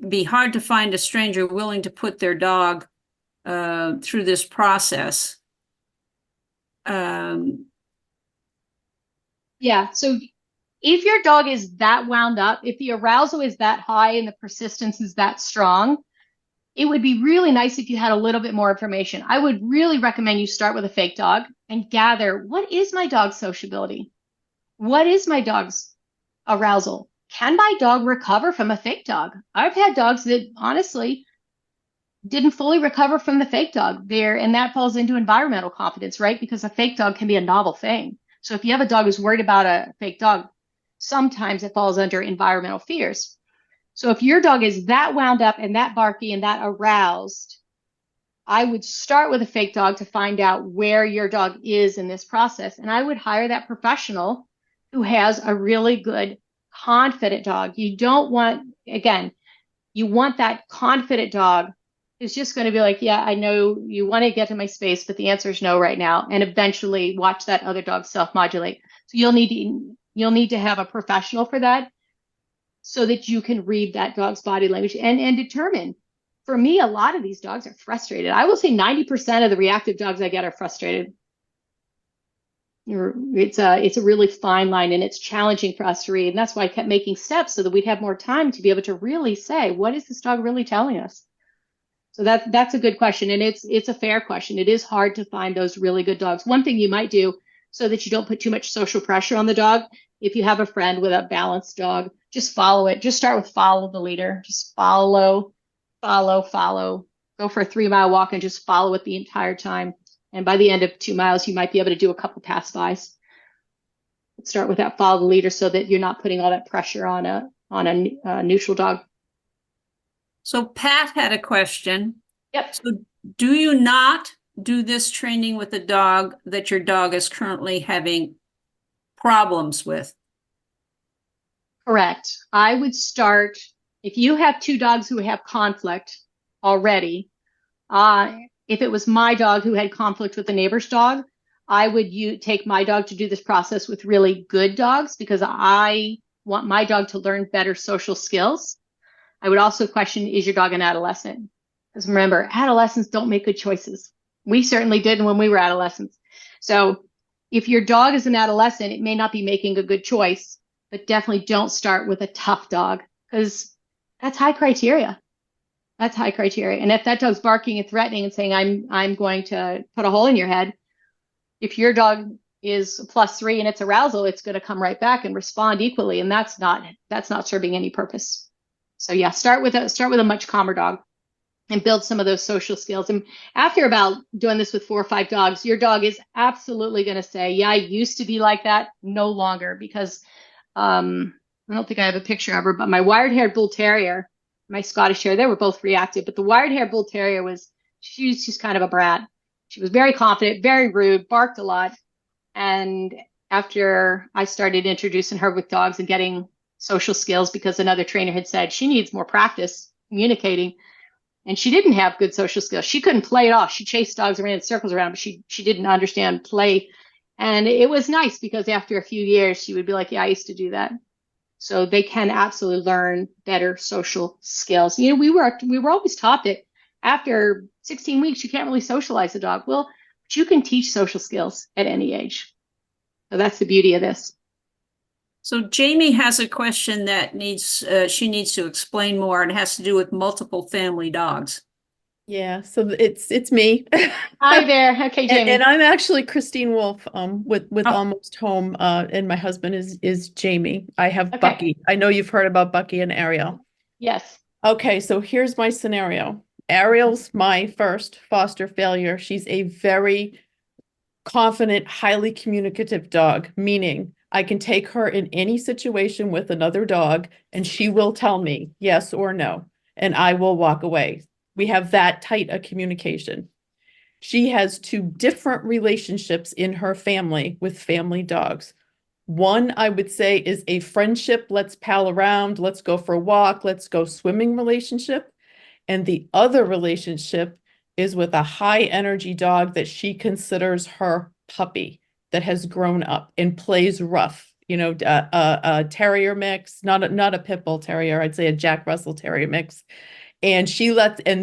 be hard to find a stranger willing to put their dog through this process. Yeah. So if your dog is that wound up, if the arousal is that high and the persistence is that strong, it would be really nice if you had a little bit more information. I would really recommend you start with a fake dog and gather, what is my dog's sociability? What is my dog's arousal? Can my dog recover from a fake dog? I've had dogs that honestly didn't fully recover from the fake dog there, and that falls into environmental competence, right? Because a fake dog can be a novel thing. So if you have a dog who's worried about a fake dog, sometimes it falls under environmental fears. So if your dog is that wound up and that barky and that aroused, I would start with a fake dog to find out where your dog is in this process. And I would hire that professional who has a really good, confident dog. You don't want, again, you want that confident dog who's just going to be like, yeah, I know you want to get to my space, but the answer is no right now. And eventually watch that other dog self-modulate. So you'll need to have a professional for that, so that you can read that dog's body language and determine. For me, a lot of these dogs are frustrated. I will say 90% of the reactive dogs I get are frustrated. It's a really fine line, and it's challenging for us to read. And that's why I kept making steps so that we'd have more time to be able to really say, what is this dog really telling us? So that's a good question. And it's a fair question. It is hard to find those really good dogs. One thing you might do so that you don't put too much social pressure on the dog, if you have a friend with a balanced dog, just follow it. Just start with follow the leader. Just follow. Go for a 3-mile walk and just follow it the entire time. And by the end of 2 miles, you might be able to do a couple pass-bys. Start with that follow the leader so that you're not putting all that pressure on a neutral dog. So Pat had a question. Yep. So do you not do this training with a dog that your dog is currently having problems with? Correct. I would start, if you have 2 dogs who have conflict already, if it was my dog who had conflict with the neighbor's dog, I would take my dog to do this process with really good dogs because I want my dog to learn better social skills. I would also question, is your dog an adolescent? Because remember, adolescents don't make good choices. We certainly didn't when we were adolescents. So if your dog is an adolescent, it may not be making a good choice, but definitely don't start with a tough dog because that's high criteria. That's high criteria. And if that dog's barking and threatening and saying, I'm going to put a hole in your head, if your dog is +3 in its arousal, it's going to come right back and respond equally. And that's not serving any purpose. So yeah, start with a much calmer dog. and build some of those social skills. And after about doing this with 4 or 5 dogs, your dog is absolutely going to say, yeah, I used to be like that, no longer, because I don't think I have a picture of her, but my wire-haired bull terrier, my Scottish terrier, they were both reactive, but the wire-haired bull terrier she was just kind of a brat. She was very confident, very rude, barked a lot. And after I started introducing her with dogs and getting social skills, because another trainer had said she needs more practice communicating, and she didn't have good social skills. She couldn't play at all. She chased dogs around in circles around, but she didn't understand play. And it was nice because after a few years, she would be like, yeah, I used to do that. So they can absolutely learn better social skills. You know, we were always taught that after 16 weeks, you can't really socialize a dog. Well, but you can teach social skills at any age. So that's the beauty of this. So Jamie has a question that she needs to explain more, and it has to do with multiple family dogs. Yeah, so it's me. Hi there. Okay, Jamie. And I'm actually Christine Wolf, with Oh. Almost Home, and my husband is Jamie. I have Okay. Bucky. I know you've heard about Bucky and Ariel. Yes. Okay, so here's my scenario. Ariel's my first foster failure. She's a very confident, highly communicative dog, meaning I can take her in any situation with another dog and she will tell me yes or no, and I will walk away. We have that tight a communication. She has 2 different relationships in her family with family dogs. One, I would say, is a friendship, let's pal around, let's go for a walk, let's go swimming relationship. And the other relationship is with a high energy dog that she considers her puppy, that has grown up and plays rough, you know, a terrier mix, not a pit bull terrier, I'd say a Jack Russell Terrier mix. And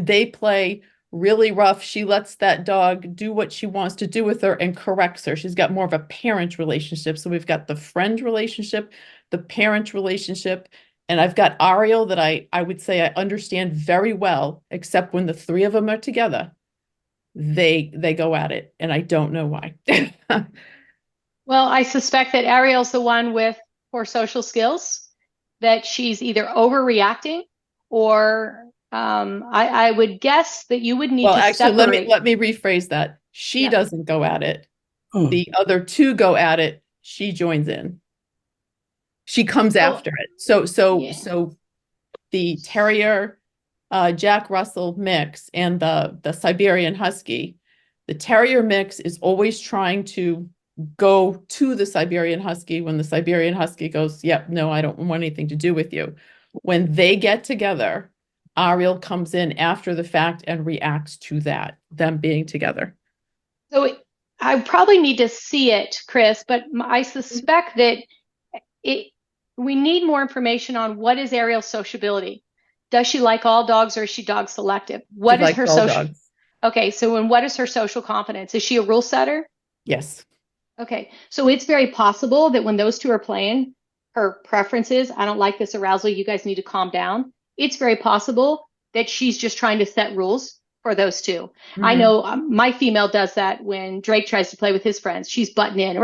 they play really rough. She lets that dog do what she wants to do with her and corrects her. She's got more of a parent relationship. So we've got the friend relationship, the parent relationship, and I've got Ariel that I would say I understand very well, except when the 3 of them are together, they go at it, and I don't know why. Well, I suspect that Ariel's the one with poor social skills, that she's either overreacting or I would guess that you would need Well, to actually, separate. let me rephrase that. She Yeah. doesn't go at it. The other 2 go at it. She joins in. She comes after it. So the terrier, Jack Russell mix and the Siberian Husky, the terrier mix is always trying to go to the Siberian Husky when the Siberian Husky goes, yep, no, I don't want anything to do with you. When they get together, Ariel comes in after the fact and reacts to that, them being together. So I probably need to see it, Chris, but I suspect that we need more information on what is Ariel's sociability. Does she like all dogs or is she dog selective? What is her social? Dogs. Okay, so what is her social confidence? Is she a rule setter? Yes. Okay, so it's very possible that when those 2 are playing, her preference is, I don't like this arousal, you guys need to calm down. It's very possible that she's just trying to set rules for those 2. Mm-hmm. I know my female does that when Drake tries to play with his friends. She's butting in,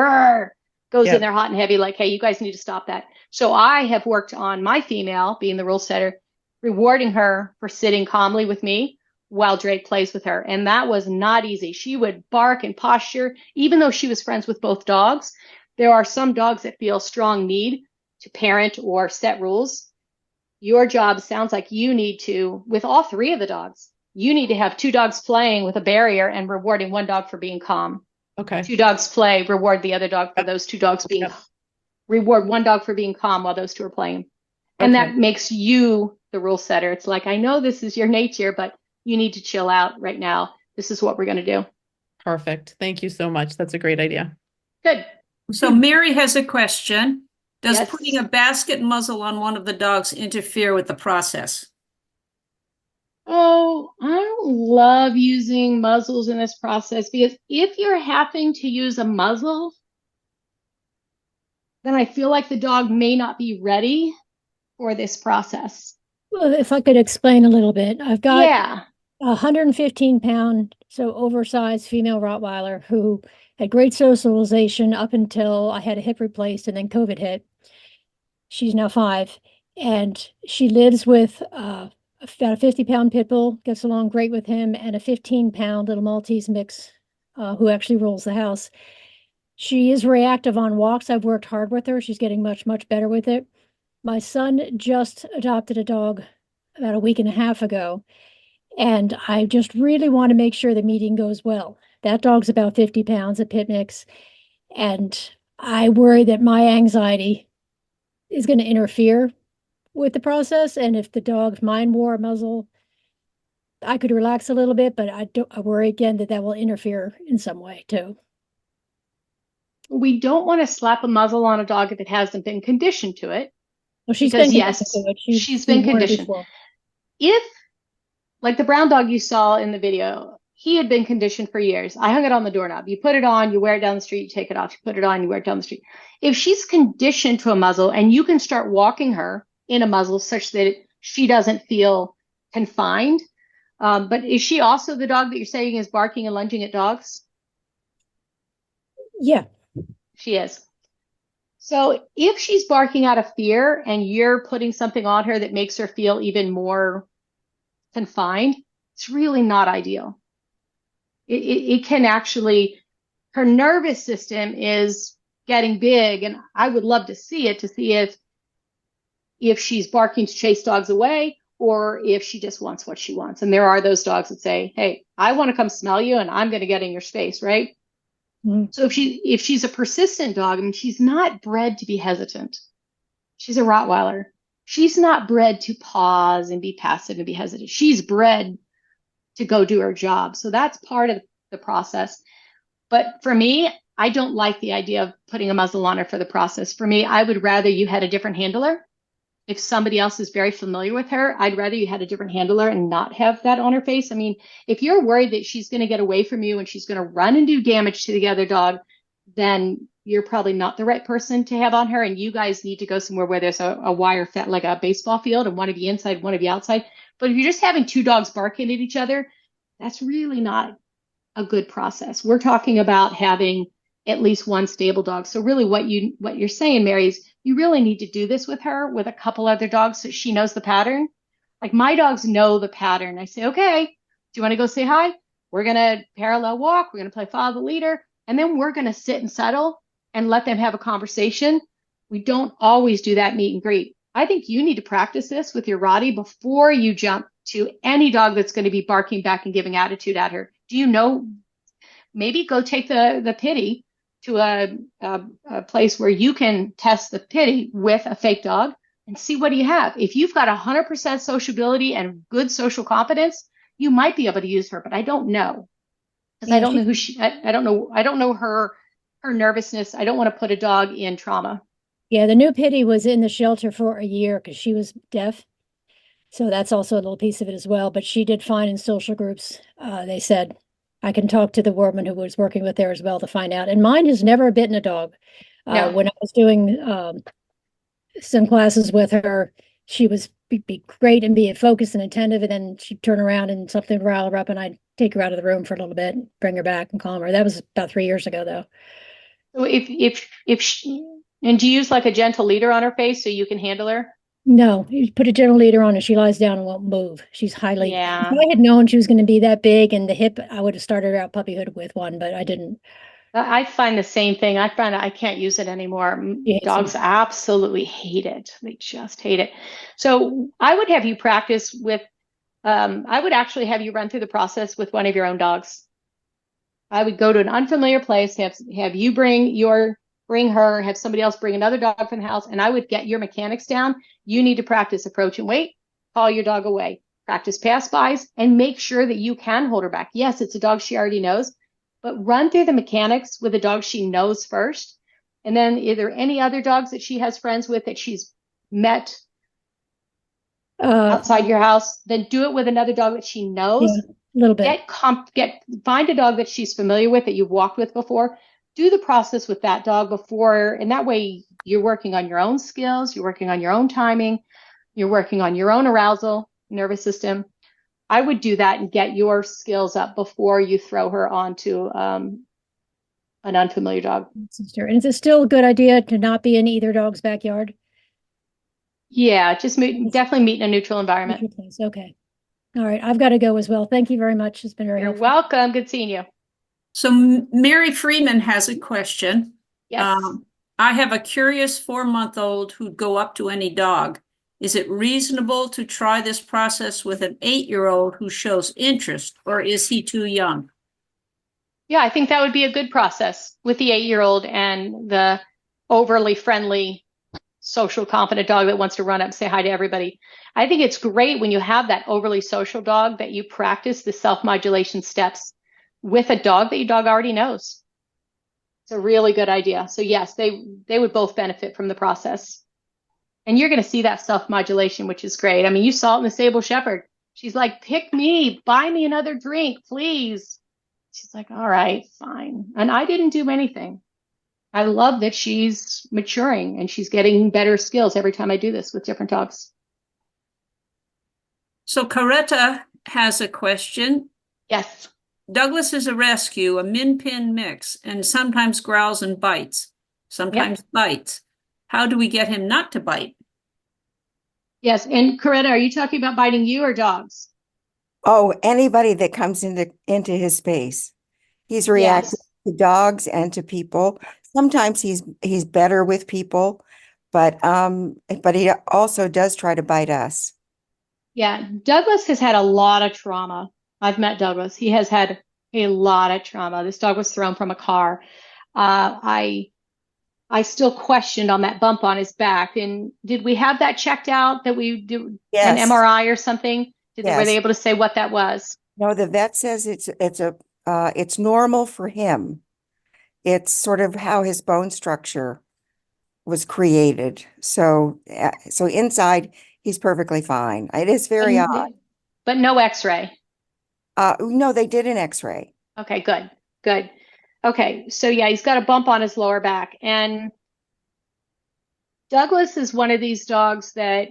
goes in there hot and heavy, like, hey, you guys need to stop that. So I have worked on my female, being the rule setter, rewarding her for sitting calmly with me while Drake plays with her. And that was not easy. She would bark and posture, even though she was friends with both dogs. There are some dogs that feel strong need to parent or set rules. Your job sounds like you need to, with all 3 of the dogs, you need to have 2 dogs playing with a barrier and rewarding 1 dog for being calm. Okay. 2 dogs play, reward the other dog for those 2 dogs being, reward 1 dog for being calm while those 2 are playing. And that makes you the rule setter. It's like, I know this is your nature, but you need to chill out right now. This is what we're going to do. Perfect. Thank you so much. That's a great idea. Good. So Mary has a question. Does Yes. putting a basket muzzle on one of the dogs interfere with the process? Oh, I don't love using muzzles in this process, because if you're having to use a muzzle, then I feel like the dog may not be ready for this process. Well, if I could explain a little bit, I've got Yeah. a 115-pound, so oversized female Rottweiler who had great socialization up until I had a hip replaced and then COVID hit. She's now 5, and she lives with a about a 50-pound pit bull, gets along great with him, and a 15-pound little Maltese mix who actually rules the house. She is reactive on walks. I've worked hard with her. She's getting much, much better with it. My son just adopted a dog about a week and a half ago, and I just really want to make sure the meeting goes well. That dog's about 50 pounds, a pit mix, and I worry that my anxiety is going to interfere with the process. And if the dog's mine wore a muzzle, I could relax a little bit, but I worry again that that will interfere in some way too. We don't want to slap a muzzle on a dog if it hasn't been conditioned to it. Well, she's Because been yes, conditioned to it. she's been conditioned. If, like the brown dog you saw in the video, he had been conditioned for years. I hung it on the doorknob. You put it on, you wear it down the street, you take it off. You put it on, you wear it down the street. If she's conditioned to a muzzle and you can start walking her in a muzzle such that she doesn't feel confined. But is she also the dog that you're saying is barking and lunging at dogs? Yeah. She is. So if she's barking out of fear and you're putting something on her that makes her feel even more confined, it's really not ideal. It can actually, her nervous system is getting big, and I would love to see it to see if she's barking to chase dogs away or if she just wants what she wants. And there are those dogs that say, hey, I want to come smell you and I'm going to get in your space, right? Mm-hmm. So if she's a persistent dog, I mean, she's not bred to be hesitant. She's a Rottweiler. She's not bred to pause and be passive and be hesitant. She's bred to go do her job. So that's part of the process. But for me, I don't like the idea of putting a muzzle on her for the process. For me, I would rather you had a different handler. If somebody else is very familiar with her, I'd rather you had a different handler and not have that on her face. I mean, if you're worried that she's going to get away from you and she's going to run and do damage to the other dog, then you're probably not the right person to have on her. And you guys need to go somewhere where there's a wire fence, like a baseball field, and one of you inside, one of you outside. But if you're just having two dogs barking at each other, that's really not a good process. We're talking about having at least one stable dog. So really what you're saying, Mary, is you really need to do this with her with a couple other dogs so she knows the pattern. Like my dogs know the pattern. I say, okay, do you want to go say hi? We're going to parallel walk. We're going to play follow the leader. And then we're going to sit and settle and let them have a conversation. We don't always do that meet and greet. I think you need to practice this with your Rottie before you jump to any dog that's going to be barking back and giving attitude at her. Do you know, maybe go take the pity to a place where you can test the pity with a fake dog and see what do you have. If you've got 100% sociability and good social competence, you might be able to use her, but I don't know. Because yeah, I don't know who she, I don't know her nervousness. I don't want to put a dog in trauma. Yeah, the new Pitty was in the shelter for a year because she was deaf. So that's also a little piece of it as well. But she did fine in social groups. They said, I can talk to the woman who was working with there as well to find out. And mine has never bitten a dog. No. When I was doing some classes with her, she was be great and be focused and attentive. And then she'd turn around and something would rile her up and I'd take her out of the room for a little bit, bring her back and calm her. That was about 3 years ago, though. So if she, and do you use like a gentle leader on her face so you can handle her? No, you put a gentle leader on and she lies down and won't move. She's highly, yeah. If I had known she was going to be that big and the hip, I would have started her out puppyhood with one, but I didn't. I find the same thing. I find I can't use it anymore. Dogs absolutely hate it. They just hate it. So I would have you practice with, I would actually have you run through the process with one of your own dogs. I would go to an unfamiliar place, have you bring her, have somebody else bring another dog from the house, and I would get your mechanics down. You need to practice approach and wait, call your dog away, practice pass-bys, and make sure that you can hold her back. Yes, it's a dog she already knows, but run through the mechanics with a dog she knows first. And then are there any other dogs that she has friends with that she's met outside your house? Then do it with another dog that she knows. Yeah, a little bit. Find a dog that she's familiar with, that you've walked with before. Do the process with that dog before, and that way you're working on your own skills, you're working on your own timing, you're working on your own arousal, nervous system. I would do that and get your skills up before you throw her onto an unfamiliar dog. And is it still a good idea to not be in either dog's backyard? Yeah, just definitely meet in a neutral environment. Neutral place. Okay. All right. I've got to go as well. Thank you very much. It's been very You're helpful. welcome. Good seeing you. So Mary Freeman has a question. Yes. I have a curious 4-month-old who'd go up to any dog. Is it reasonable to try this process with an 8-year-old who shows interest, or is he too young? Yeah, I think that would be a good process with the 8-year-old and the overly friendly, social, confident dog that wants to run up and say hi to everybody. I think it's great when you have that overly social dog that you practice the self-modulation steps with a dog that your dog already knows. It's a really good idea. So yes, they would both benefit from the process. And you're going to see that self-modulation, which is great. I mean, you saw it in the Sable Shepherd. She's like, pick me, buy me another drink, please. She's like, all right, fine. And I didn't do anything. I love that she's maturing and she's getting better skills every time I do this with different dogs. So Coretta has a question. Yes. Douglas is a rescue, a min-pin mix, and sometimes growls and bites, sometimes bites. How do we get him not to bite? Yes. And Coretta, are you talking about biting you or dogs? Oh, anybody that comes into his space. He's reacting to dogs and to people. Sometimes he's better with people, but he also does try to bite us. Yeah, Douglas has had a lot of trauma. I've met Douglas. He has had a lot of trauma. This dog was thrown from a car. I still questioned on that bump on his back. And did we have that checked out, that we do an MRI or something? Were they able to say what that was? No, the vet says it's normal for him. It's sort of how his bone structure was created. So inside he's perfectly fine. It is very odd. But no X-ray. No, they did an X-ray. Okay, good. Good. Okay, so yeah, he's got a bump on his lower back. And Douglas is one of these dogs that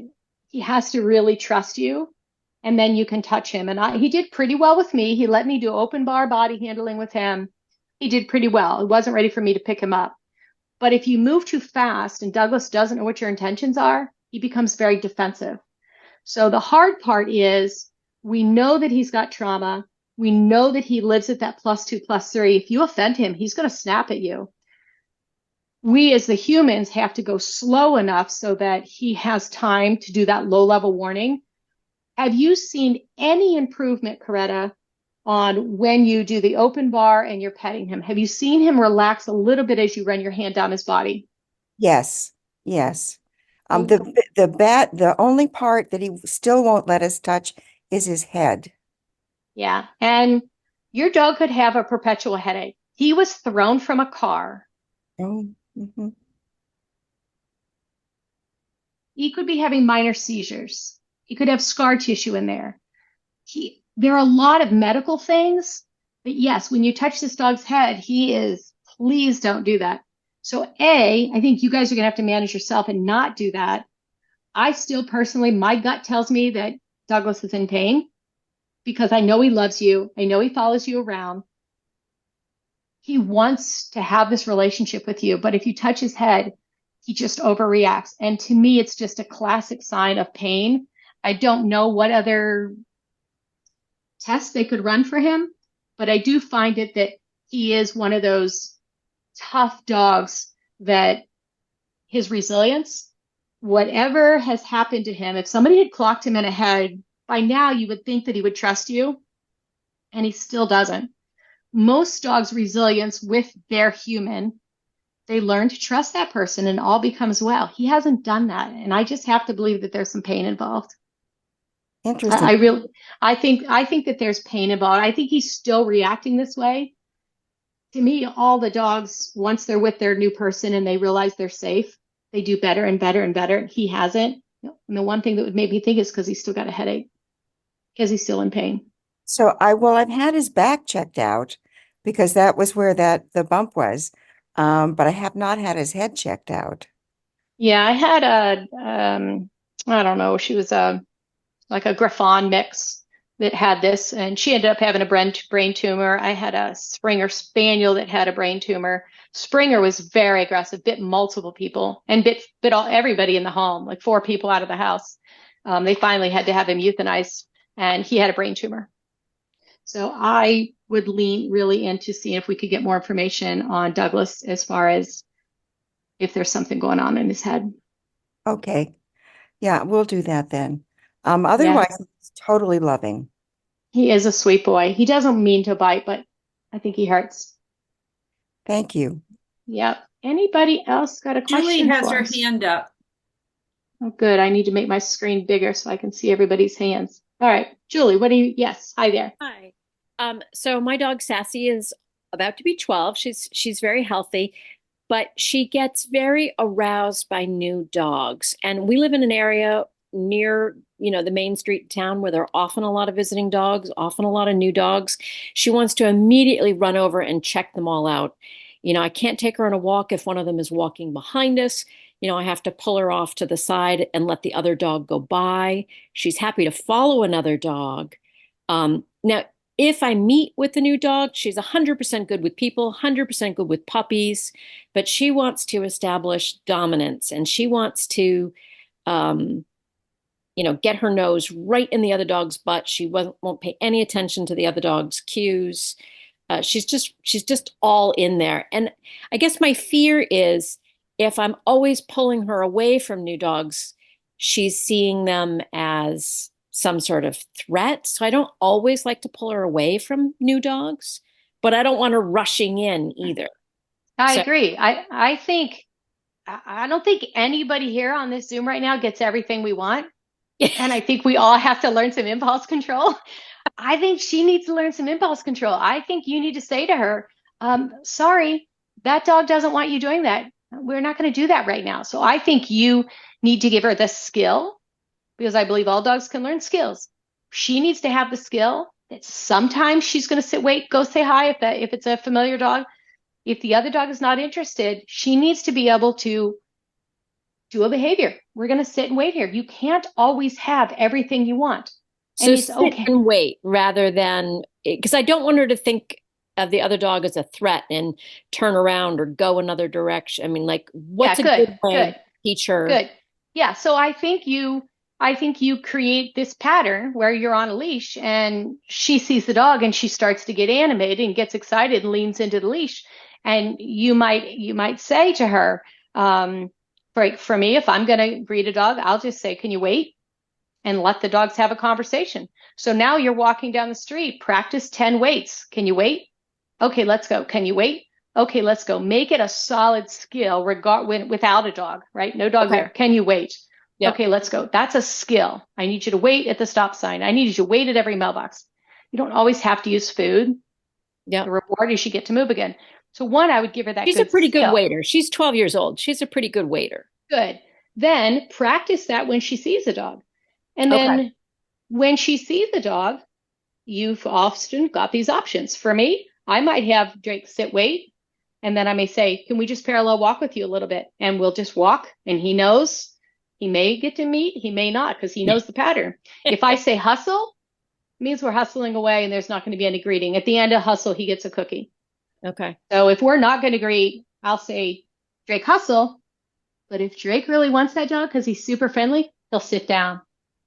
he has to really trust you, and then you can touch him. And he did pretty well with me. He let me do open bar body handling with him. He did pretty well. He wasn't ready for me to pick him up. But if you move too fast and Douglas doesn't know what your intentions are, he becomes very defensive. So the hard part is, we know that he's got trauma. We know that he lives at that +2, +3. If you offend him, he's going to snap at you. We as the humans have to go slow enough so that he has time to do that low-level warning. Have you seen any improvement, Coretta, on when you do the open bar and you're petting him? Have you seen him relax a little bit as you run your hand down his body? Yes, yes. The only part that he still won't let us touch is his head. Yeah, and your dog could have a perpetual headache. He was thrown from a car. Oh, mm-hmm. He could be having minor seizures. He could have scar tissue in there. There are a lot of medical things, but yes, when you touch this dog's head, he is, please don't do that. So I think you guys are going to have to manage yourself and not do that. I still personally, my gut tells me that Douglas is in pain because I know he loves you. I know he follows you around. He wants to have this relationship with you, but if you touch his head, he just overreacts. And to me, it's just a classic sign of pain. I don't know what other tests they could run for him, but I do find it that he is one of those tough dogs that his resilience, whatever has happened to him, if somebody had clocked him in a head, by now you would think that he would trust you, and he still doesn't. Most dogs' resilience with their human, they learn to trust that person and all becomes well. He hasn't done that, and I just have to believe that there's some pain involved. Interesting. I think that there's pain involved. I think he's still reacting this way. To me, all the dogs, once they're with their new person and they realize they're safe, they do better and better and better. He hasn't. And the one thing that would make me think is because he's still got a headache, because he's still in pain. So I've had his back checked out because that was where the bump was. But I have not had his head checked out. Yeah, I had I don't know, she was like a Griffon mix. that had this, and she ended up having a brain tumor. I had a Springer Spaniel that had a brain tumor. Springer was very aggressive, bit multiple people, and bit everybody in the home, like 4 people out of the house. They finally had to have him euthanized, and he had a brain tumor. So I would lean really into seeing if we could get more information on Douglas as far as if there's something going on in his head. Okay. Yeah, we'll do that then. Otherwise, he's totally loving. He is a sweet boy. He doesn't mean to bite, but I think he hurts. Thank you. Yep. Anybody else got a question? Julie has for her us? hand up. Oh, good. I need to make my screen bigger so I can see everybody's hands. All right, Julie, what do you? Yes. Hi there. Hi. So my dog Sassy is about to be 12. She's very healthy, but she gets very aroused by new dogs. And we live in an area near, the main street town where there are often a lot of visiting dogs, often a lot of new dogs. She wants to immediately run over and check them all out. I can't take her on a walk if one of them is walking behind us. I have to pull her off to the side and let the other dog go by. She's happy to follow another dog. Now, if I meet with the new dog, she's 100% good with people, 100% good with puppies, but she wants to establish dominance, and she wants to, get her nose right in the other dog's butt. She won't pay any attention to the other dog's cues. She's just all in there. And I guess my fear is if I'm always pulling her away from new dogs, she's seeing them as some sort of threat. So I don't always like to pull her away from new dogs, but I don't want her rushing in either. I agree. I don't think anybody here on this Zoom right now gets everything we want. And I think we all have to learn some impulse control. I think she needs to learn some impulse control. I think you need to say to her, sorry, that dog doesn't want you doing that. We're not going to do that right now. So I think you need to give her the skill, because I believe all dogs can learn skills. She needs to have the skill that sometimes she's going to sit, wait, go say hi if it's a familiar dog. If the other dog is not interested, she needs to be able to do a behavior. We're going to sit and wait here. You can't always have everything you want. And So it's sit okay. and wait rather than, because I don't want her to think of the other dog as a threat and turn around or go another direction. I mean, like, what's a good way to teach her? Good. Yeah. So I think you create this pattern where you're on a leash and she sees the dog and she starts to get animated and gets excited and leans into the leash. And you might say to her, for me, if I'm going to greet a dog, I'll just say, can you wait? And let the dogs have a conversation. So now you're walking down the street, practice 10 waits. Can you wait? Okay, let's go. Can you wait? Okay, let's go. Make it a solid skill without a dog, right? No dog there. Can you wait? Yep. Okay, let's go. That's a skill. I need you to wait at the stop sign. I need you to wait at every mailbox. You don't always have to use food. Yeah. The reward is you get to move again. So I would give her that. She's a pretty good waiter. She's 12 years old. She's a pretty good waiter. Good. Then practice that when she sees a dog. And then when she sees the dog, you've often got these options. For me, I might have Drake sit, wait, and then I may say, can we just parallel walk with you a little bit? And we'll just walk, and he knows he may get to meet, he may not, because he knows the pattern. If I say hustle, it means we're hustling away and there's not going to be any greeting. At the end of hustle, he gets a cookie. Okay. So if we're not going to greet, I'll say, Drake, hustle. But if Drake really wants that dog because he's super friendly, he'll sit down.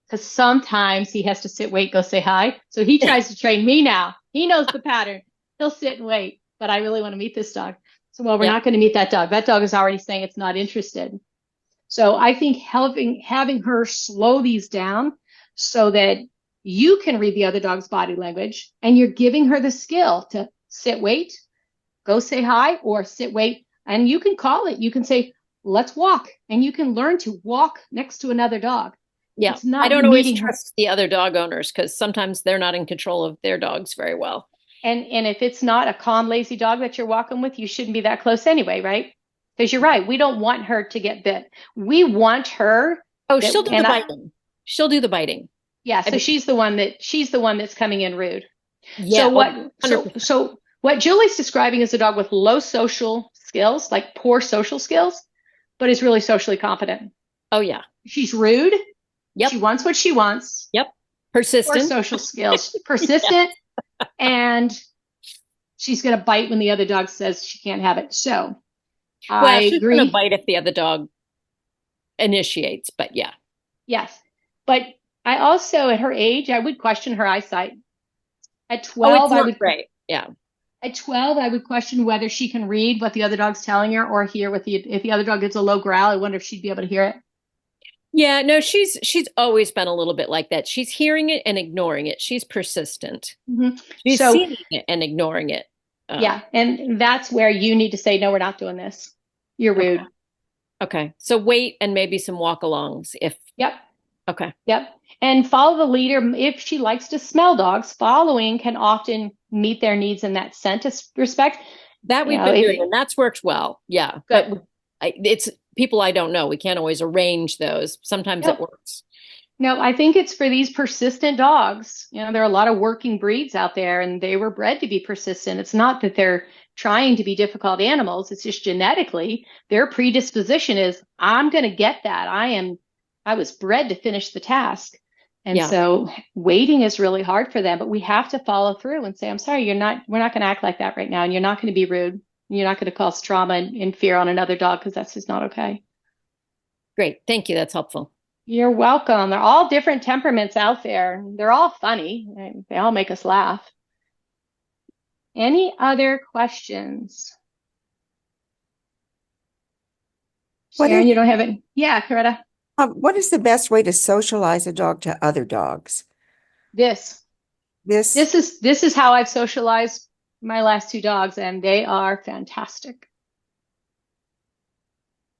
Because sometimes he has to sit, wait, go say hi. So he tries to train me now. He knows the pattern. He'll sit and wait, but I really want to meet this dog. So, we're not going to meet that dog. That dog is already saying it's not interested. So I think having her slow these down so that you can read the other dog's body language and you're giving her the skill to sit, wait, go say hi, or sit, wait. And you can call it. You can say, let's walk. And you can learn to walk next to another dog. Yeah, I don't always trust the other dog owners because sometimes they're not in control of their dogs very well. And if it's not a calm, lazy dog that you're walking with, you shouldn't be that close anyway, right? Because you're right. We don't want her to get bit. We want her. Oh, she'll do the biting. She'll do the biting. Yeah. So she's the one that's coming in rude. Yeah. So what Julie's describing is a dog with low social skills, like poor social skills, but is really socially competent. Oh yeah. She's rude. Yep. She wants what she wants. Yep. Persistent. social skills. Persistent, and she's going to bite when the other dog says she can't have it. So I She's agree. going to bite if the other dog initiates, but yeah. Yes. But I also, at her age, I would question her eyesight. At 12, I would great. Yeah. At 12, I would question whether she can read what the other dog's telling her or hear if the other dog gives a low growl. I wonder if she'd be able to hear it. Yeah, no, she's always been a little bit like that. She's hearing it and ignoring it. She's persistent. Mm-hmm. She's seeing it and ignoring it. Yeah, and that's where you need to say, no, we're not doing this. You're rude. Okay. So wait and maybe some walk-alongs if. Yep. Okay. Yep. And follow the leader. If she likes to smell dogs, following can often meet their needs in that scent respect. That we've been doing, and that's worked well. Yeah. Good. But it's people I don't know. We can't always arrange those. Sometimes it works. No, I think it's for these persistent dogs. There are a lot of working breeds out there, and they were bred to be persistent. It's not that they're trying to be difficult animals. It's just genetically their predisposition is, I'm going to get that. I was bred to finish the task. And so waiting is really hard for them, but we have to follow through and say, I'm sorry, we're not going to act like that right now. And you're not going to be rude. You're not going to cause trauma and fear on another dog, because that's just not okay. Great. Thank you. That's helpful. You're welcome. They're all different temperaments out there. They're all funny. They all make us laugh. Any other questions? Sharon, you don't have it? Yeah, Coretta. What is the best way to socialize a dog to other dogs? This is how I've socialized my last 2 dogs, and they are fantastic.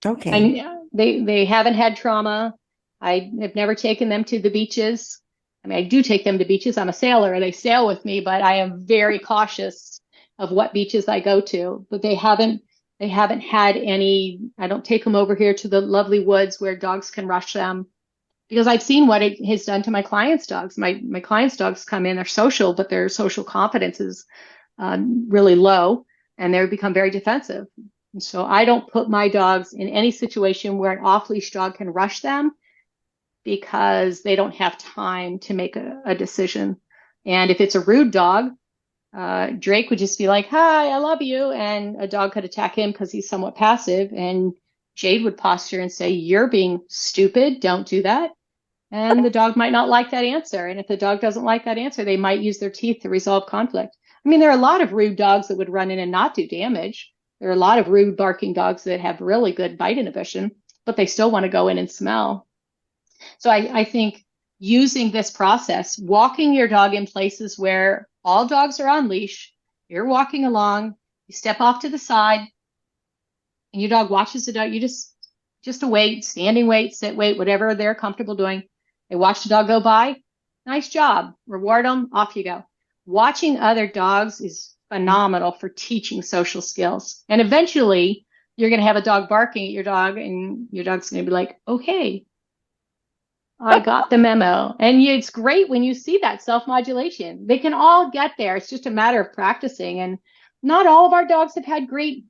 Okay. And they haven't had trauma. I have never taken them to the beaches. I mean, I do take them to beaches. I'm a sailor. They sail with me, but I am very cautious of what beaches I go to. But they haven't had any. I don't take them over here to the lovely woods where dogs can rush them, because I've seen what it has done to my clients' dogs. My clients' dogs come in, they're social, but their social confidence is really low, and they become very defensive. And so I don't put my dogs in any situation where an off-leash dog can rush them, because they don't have time to make a decision. And if it's a rude dog, Drake would just be like, hi, I love you. And a dog could attack him because he's somewhat passive. And Jade would posture and say, you're being stupid. Don't do that. And the dog might not like that answer. And if the dog doesn't like that answer, they might use their teeth to resolve conflict. I mean, there are a lot of rude dogs that would run in and not do damage. There are a lot of rude barking dogs that have really good bite inhibition, but they still want to go in and smell. So I think using this process, walking your dog in places where all dogs are on leash, you're walking along, you step off to the side, and your dog watches the dog. You just a wait, standing wait, sit wait, whatever they're comfortable doing. They watch the dog go by. Nice job. Reward them. Off you go. Watching other dogs is phenomenal for teaching social skills. And eventually, you're going to have a dog barking at your dog, and your dog's going to be like, okay, I got the memo. And it's great when you see that self-modulation. They can all get there. It's just a matter of practicing. And not all of our dogs have had great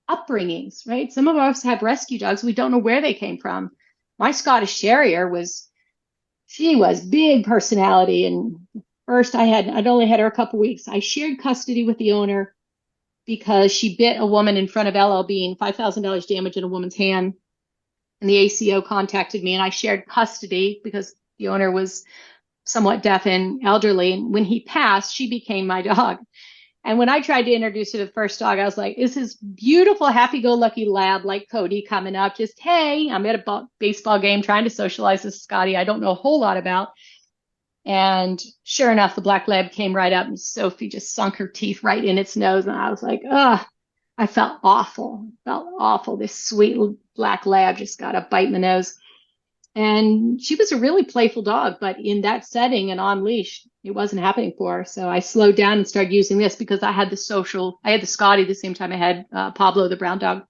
upbringings, right? Some of us have rescue dogs. We don't know where they came from. My Scottish Terrier she was big personality. And first I'd only had her a couple weeks. I shared custody with the owner because she bit a woman in front of LL Bean, $5,000 damage in a woman's hand. And the ACO contacted me, and I shared custody because the owner was somewhat deaf and elderly. And when he passed, she became my dog. And when I tried to introduce her to the first dog, I was like, this is beautiful, happy-go-lucky lab like Cody coming up. Just, hey, I'm at a baseball game trying to socialize with Scotty I don't know a whole lot about. And sure enough, the black lab came right up, and Sophie just sunk her teeth right in its nose. And I was like, ugh. I felt awful. This sweet black lab just got a bite in the nose. And she was a really playful dog, but in that setting and on leash, it wasn't happening for her. So I slowed down and started using this because I had the Scotty the same time I had Pablo, the brown dog.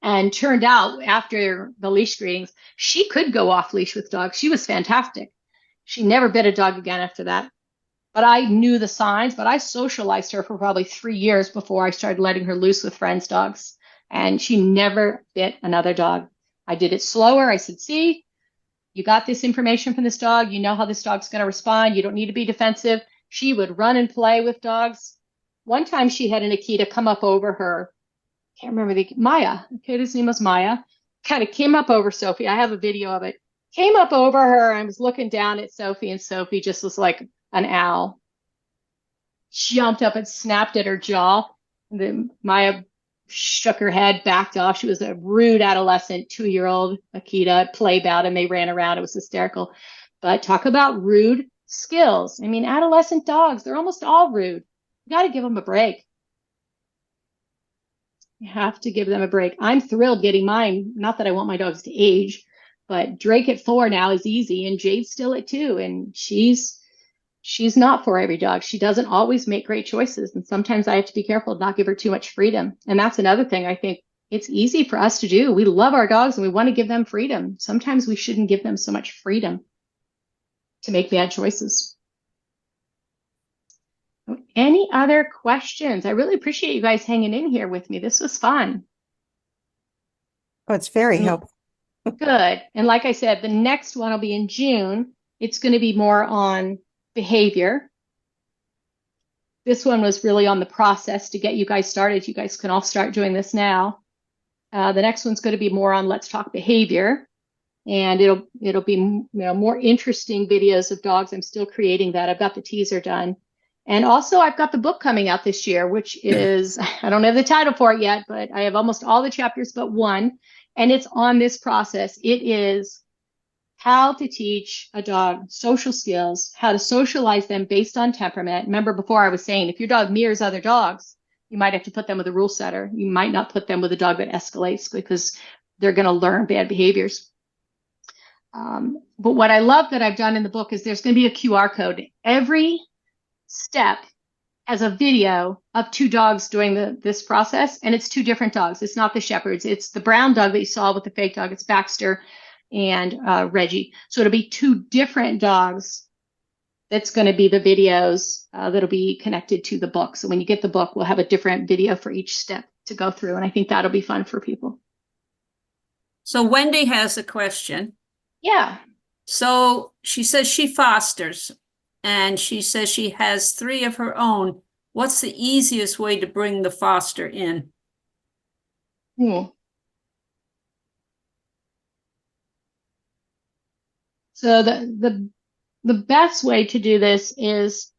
And turned out after the leash screenings, she could go off leash with dogs. She was fantastic. She never bit a dog again after that. But I knew the signs, but I socialized her for probably 3 years before I started letting her loose with friends' dogs. And she never bit another dog. I did it slower. I said, see, You got this information from this dog. You know how this dog's going to respond. You don't need to be defensive. She would run and play with dogs. One time she had an Akita come up over her. Can't remember Maya. Akita's name was Maya. Kind of came up over Sophie. I have a video of it. Came up over her and was looking down at Sophie, and Sophie just was like an owl. Jumped up and snapped at her jaw. And then Maya shook her head, backed off. She was a rude adolescent, 2-year-old Akita, play about, and they ran around. It was hysterical. But talk about rude skills. I mean, adolescent dogs, they're almost all rude. You got to give them a break. You have to give them a break. I'm thrilled getting mine. Not that I want my dogs to age, but Drake at 4 now is easy, and Jade's still at 2, and she's not for every dog. She doesn't always make great choices, and sometimes I have to be careful to not give her too much freedom. And that's another thing I think it's easy for us to do. We love our dogs and we want to give them freedom. Sometimes we shouldn't give them so much freedom to make bad choices. Any other questions? I really appreciate you guys hanging in here with me. This was fun. Oh, it's very helpful. Good. And like I said, the next one will be in June. It's going to be more on behavior. This one was really on the process to get you guys started. You guys can all start doing this now. The next one's going to be more on let's talk behavior. And it'll be more interesting videos of dogs. I'm still creating that. I've got the teaser done. And also I've got the book coming out this year, which is, I don't have the title for it yet, but I have almost all the chapters but one. And it's on this process. It is how to teach a dog social skills, how to socialize them based on temperament. Remember before I was saying, if your dog mirrors other dogs, you might have to put them with a rule setter. You might not put them with a dog that escalates because they're going to learn bad behaviors. But what I love that I've done in the book is there's going to be a QR code. Every step has a video of 2 dogs doing this process, and it's 2 different dogs. It's not the Shepherds. It's the brown dog that you saw with the fake dog. It's Baxter and Reggie. So it'll be 2 different dogs. That's going to be the videos that'll be connected to the book. So when you get the book, we'll have a different video for each step to go through. And I think that'll be fun for people. So Wendy has a question. Yeah. So she says she fosters, and she says she has 3 of her own. What's the easiest way to bring the foster in? So the best way to do this is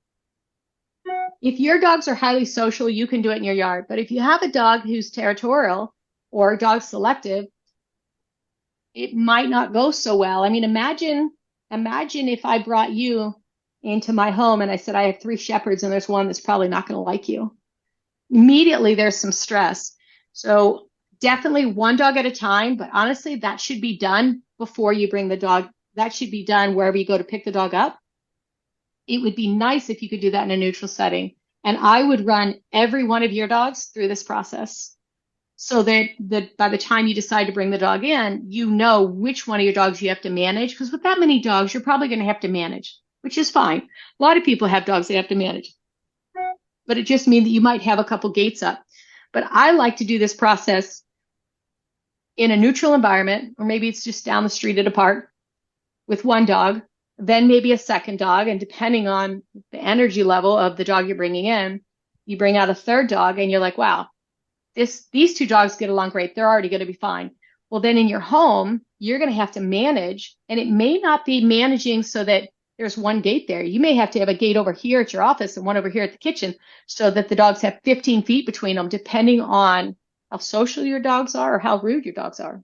if your dogs are highly social, you can do it in your yard. But if you have a dog who's territorial or dog selective, it might not go so well. I mean, imagine if I brought you into my home and I said, I have 3 Shepherds and there's one that's probably not going to like you. Immediately there's some stress. So definitely 1 dog at a time, but honestly, that should be done before you bring the dog. That should be done wherever you go to pick the dog up. It would be nice if you could do that in a neutral setting. And I would run every one of your dogs through this process so that by the time you decide to bring the dog in, you know which one of your dogs you have to manage. Because with that many dogs, you're probably going to have to manage, which is fine. A lot of people have dogs they have to manage. But it just means that you might have a couple gates up. But I like to do this process in a neutral environment, or maybe it's just down the street at a park with 1 dog, then maybe a second dog. And depending on the energy level of the dog you're bringing in, you bring out a 3rd dog and you're like, wow, these 2 dogs get along great. They're already going to be fine. Well, then in your home, you're going to have to manage, and it may not be managing so that there's 1 gate there. You may have to have a gate over here at your office and 1 over here at the kitchen so that the dogs have 15 feet between them, depending on how social your dogs are or how rude your dogs are.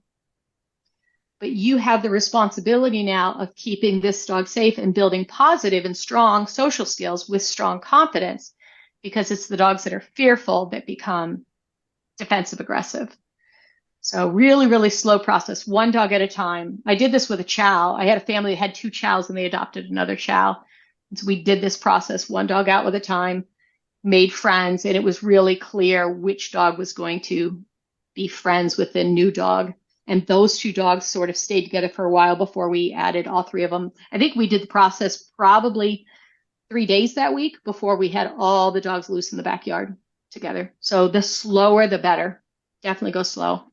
But you have the responsibility now of keeping this dog safe and building positive and strong social skills with strong confidence, because it's the dogs that are fearful that become defensive aggressive. So really, really slow process, 1 dog at a time. I did this with a chow. I had a family that had 2 chows and they adopted another chow. And so we did this process, 1 dog out at a time, made friends, and it was really clear which dog was going to be friends with the new dog. And those 2 dogs sort of stayed together for a while before we added all 3 of them. I think we did the process probably 3 days that week before we had all the dogs loose in the backyard together. So the slower, the better. Definitely go slow.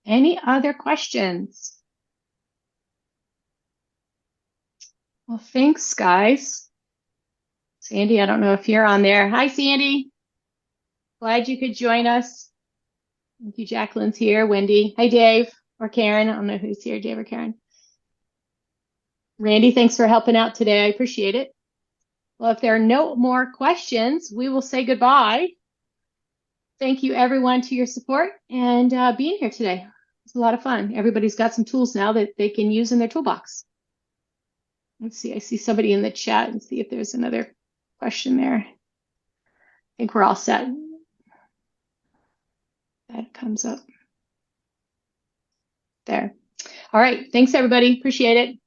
Any other questions? Well, thanks, guys. Sandy, I don't know if you're on there. Hi, Sandy. Glad you could join us. Thank you. Jacqueline's here. Wendy. Hi, Dave or Karen. I don't know who's here, Dave or Karen. Randy, thanks for helping out today. I appreciate it. Well, if there are no more questions, we will say goodbye. Thank you, everyone, to your support and being here today. It's a lot of fun. Everybody's got some tools now that they can use in their toolbox. Let's see. I see somebody in the chat and see if there's another question there. I think we're all set. That comes up there. All right. Thanks, everybody. Appreciate it.